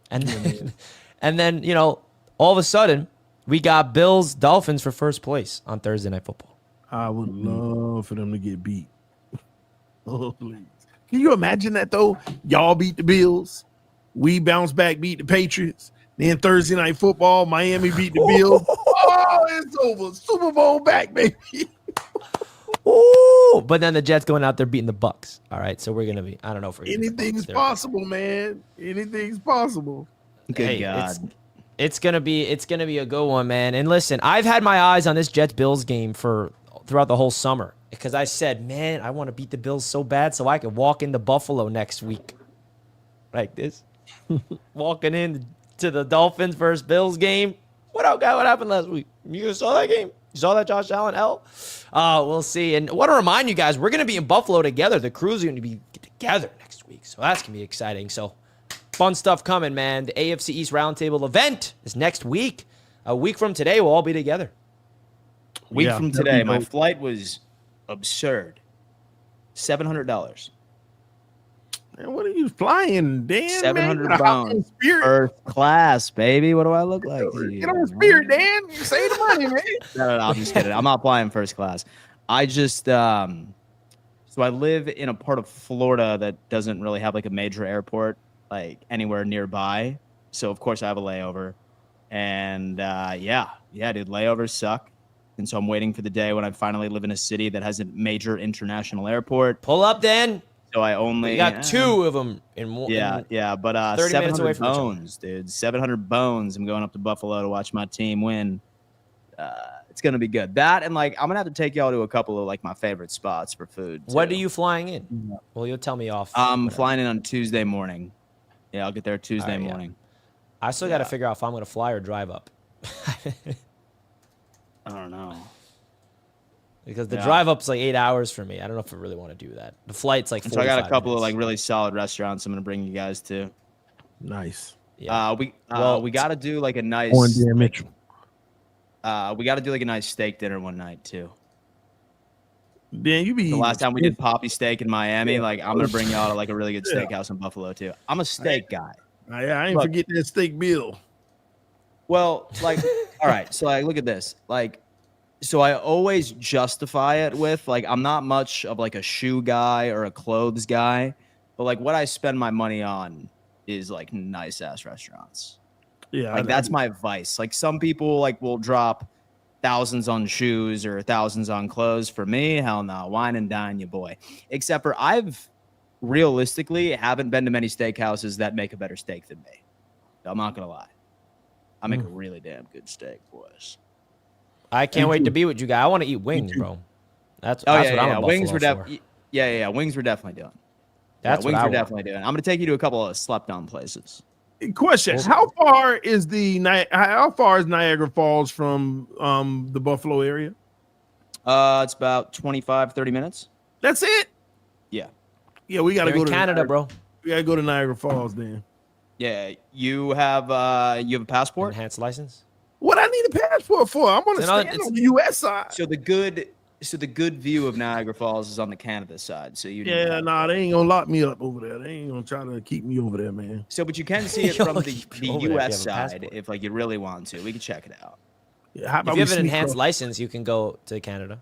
and then all of a sudden we got Bills Dolphins for first place on Thursday Night Football. I would love for them to get beat. Oh, please. Can you imagine that, though? Y'all beat the Bills. We bounce back, beat the Patriots. Then Thursday Night Football, Miami beat the Bills. Oh, it's over. Super Bowl back, baby. Ooh, but then the Jets going out there beating the Bucks. All right, so we're going to be, I don't know if we're gonna anything's possible, man. Anything's possible. Good God. It's gonna be a good one, man. And listen, I've had my eyes on this Jets-Bills game throughout the whole summer, because I said, man, I want to beat the Bills so bad so I could walk into Buffalo next week. Like this. Walking in to the Dolphins versus Bills game. What happened last week? You saw that game? You saw that Josh Allen L? We'll see. And I want to remind you guys, we're going to be in Buffalo together. The crew's going to be together next week. So that's going to be exciting. So fun stuff coming, man. The AFC East Roundtable event is next week. A week from today, we'll all be together. Week from today, my flight was absurd. $700. Man, what are you flying, Dan? 700 pounds. First class, baby. What do I look like? Get on Spirit, Dan. You save the money, man. No, I'm just kidding. I'm not flying first class. I just so I live in a part of Florida that doesn't really have like a major airport like anywhere nearby. So of course I have a layover. And yeah, dude, layovers suck. And so I'm waiting for the day when I finally live in a city that has a major international airport. Pull up, Dan. So I only got 2 of them in one. Yeah, but 30 minutes away from bones, dude. 700 bones. I'm going up to Buffalo to watch my team win. It's gonna be good. That and like I'm gonna have to take y'all to a couple of like my favorite spots for food. What are you flying in? Well, you'll tell me off. I'm flying in on Tuesday morning. Yeah, I'll get there Tuesday morning. I still got to figure out if I'm gonna fly or drive up. I don't know. Because the drive up's like 8 hours for me. I don't know if I really want to do that. The flight's like 45 So I got a couple minutes. of like really solid restaurants I'm gonna bring you guys to. Nice. Yeah. We got to do like a nice. Mitchell. We got to do like a nice steak dinner one night too. Dan, you be the last time we did Poppy Steak in Miami. Like I'm gonna bring y'all to like a really good steakhouse in Buffalo too. I'm a steak guy. I ain't forget that steak bill. Well, like, all right. So like, look at this. Like, so I always justify it with like I'm not much of like a shoe guy or a clothes guy, but like what I spend my money on is like nice ass restaurants. Yeah, like that's my vice. Like some people like will drop thousands on shoes or thousands on clothes. For me, hell no, wine and dine, you boy. Except for I've realistically haven't been to many steakhouses that make a better steak than me. I'm not gonna lie. I make a really damn good steak, boys. I can't wait to be with you guys. I want to eat wings, bro. That's what I'm a wings were for. wings were definitely doing. That's wings what were definitely doing. I'm gonna take you to a couple of slept-on places. Question: How far is Niagara Falls from the Buffalo area? It's about 25-30 minutes. That's it. Yeah. Yeah, we gotta go to Canada, bro. We gotta go to Niagara Falls then. Yeah, you have a passport? Enhanced license? What I need a passport for? I'm gonna So now stand it's- on the U.S. side. So the good view of Niagara Falls is on the Canada side. So you need a Yeah, passport. nah, they ain't gonna lock me up over there. They ain't gonna try to keep me over there, man. So, but you can see it You'll from the keep you over there if you U.S. have a side passport. if like you really want to. We can check it out. Yeah, how If about you we have an sneak enhanced across- license, you can go to Canada.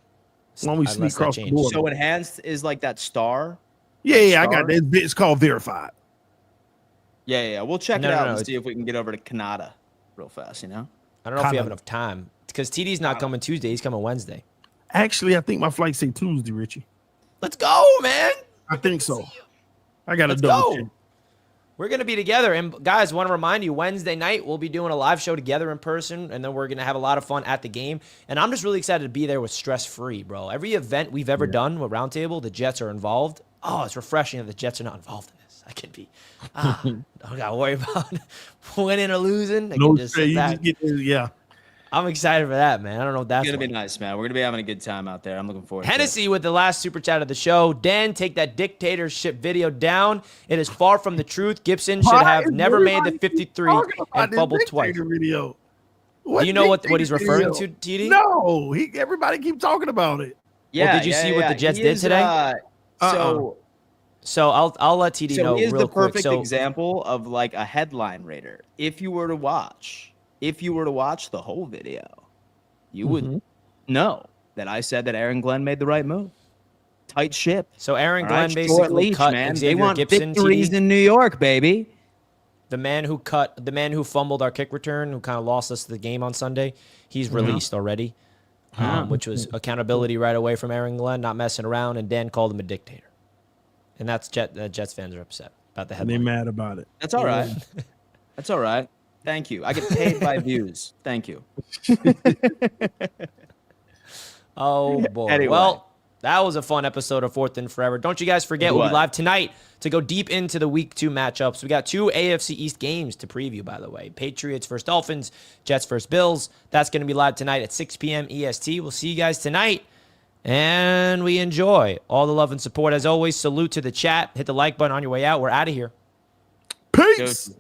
Why don't we sneak Unless that across the changed. border? So enhanced is like that star. Yeah, I star? got that. It's called verified. Yeah. We'll check No, it no, out no, and it's- see if we can get over to Canada real fast. You know. I don't know if we have Canada. enough time because TD's not coming Tuesday. He's coming Wednesday. Actually, I think my flight say Tuesday, Richie. Let's go, man. I think so. I got to Let's double go. check. We're going to be together. And guys, want to remind you, Wednesday night, we'll be doing a live show together in person. And then we're going to have a lot of fun at the game. And I'm just really excited to be there with stress-free, bro. Every event we've ever done with Roundtable, the Jets are involved. Oh, it's refreshing that the Jets are not involved in this. I can be, don't got to worry about winning or losing. I No, can just say sit you back. just get yeah. I'm excited for that, man. I don't know if that's It's gonna like. be nice, man. We're gonna be having a good time out there. I'm looking forward to it. Hennessy with the last super chat of the show. Dan, take that dictatorship video down. It is far from the truth. Gibson should Why have is never made the everybody keep 53 talking about and this bubbled twice. dictator video? Do you know what dictator he's referring video? to, TD? No, everybody keep talking about it. Yeah. Well, did you see what the Jets He did is, today? So I'll let TD know he is real the quick. perfect So example of like a headline raider. If you were to watch the whole video, you would know that I said that Aaron Glenn made the right move. Tight ship. Aaron All Glenn right, short basically leash, cut man. They Xavier want Gibson. victories TD, in New York, baby. the man who fumbled our kick return, who kind of lost us the game on Sunday. He's released already, which was accountability right away from Aaron Glenn, not messing around. And Dan called him a dictator, and that's Jets fans are upset about the And they headline. mad about it. That's all right. That's all right. Thank you. I get paid by views. Thank you. Oh, boy. Anyway. Well, that was a fun episode of Fourth and Forever. Don't you guys forget, we'll be live tonight to go deep into the Week 2 matchups. We got 2 AFC East games to preview, by the way. Patriots versus Dolphins, Jets versus Bills. That's going to be live tonight at 6 p.m. EST. We'll see you guys tonight, and we enjoy all the love and support. As always, salute to the chat. Hit the like button on your way out. We're out of here. Peace. Go.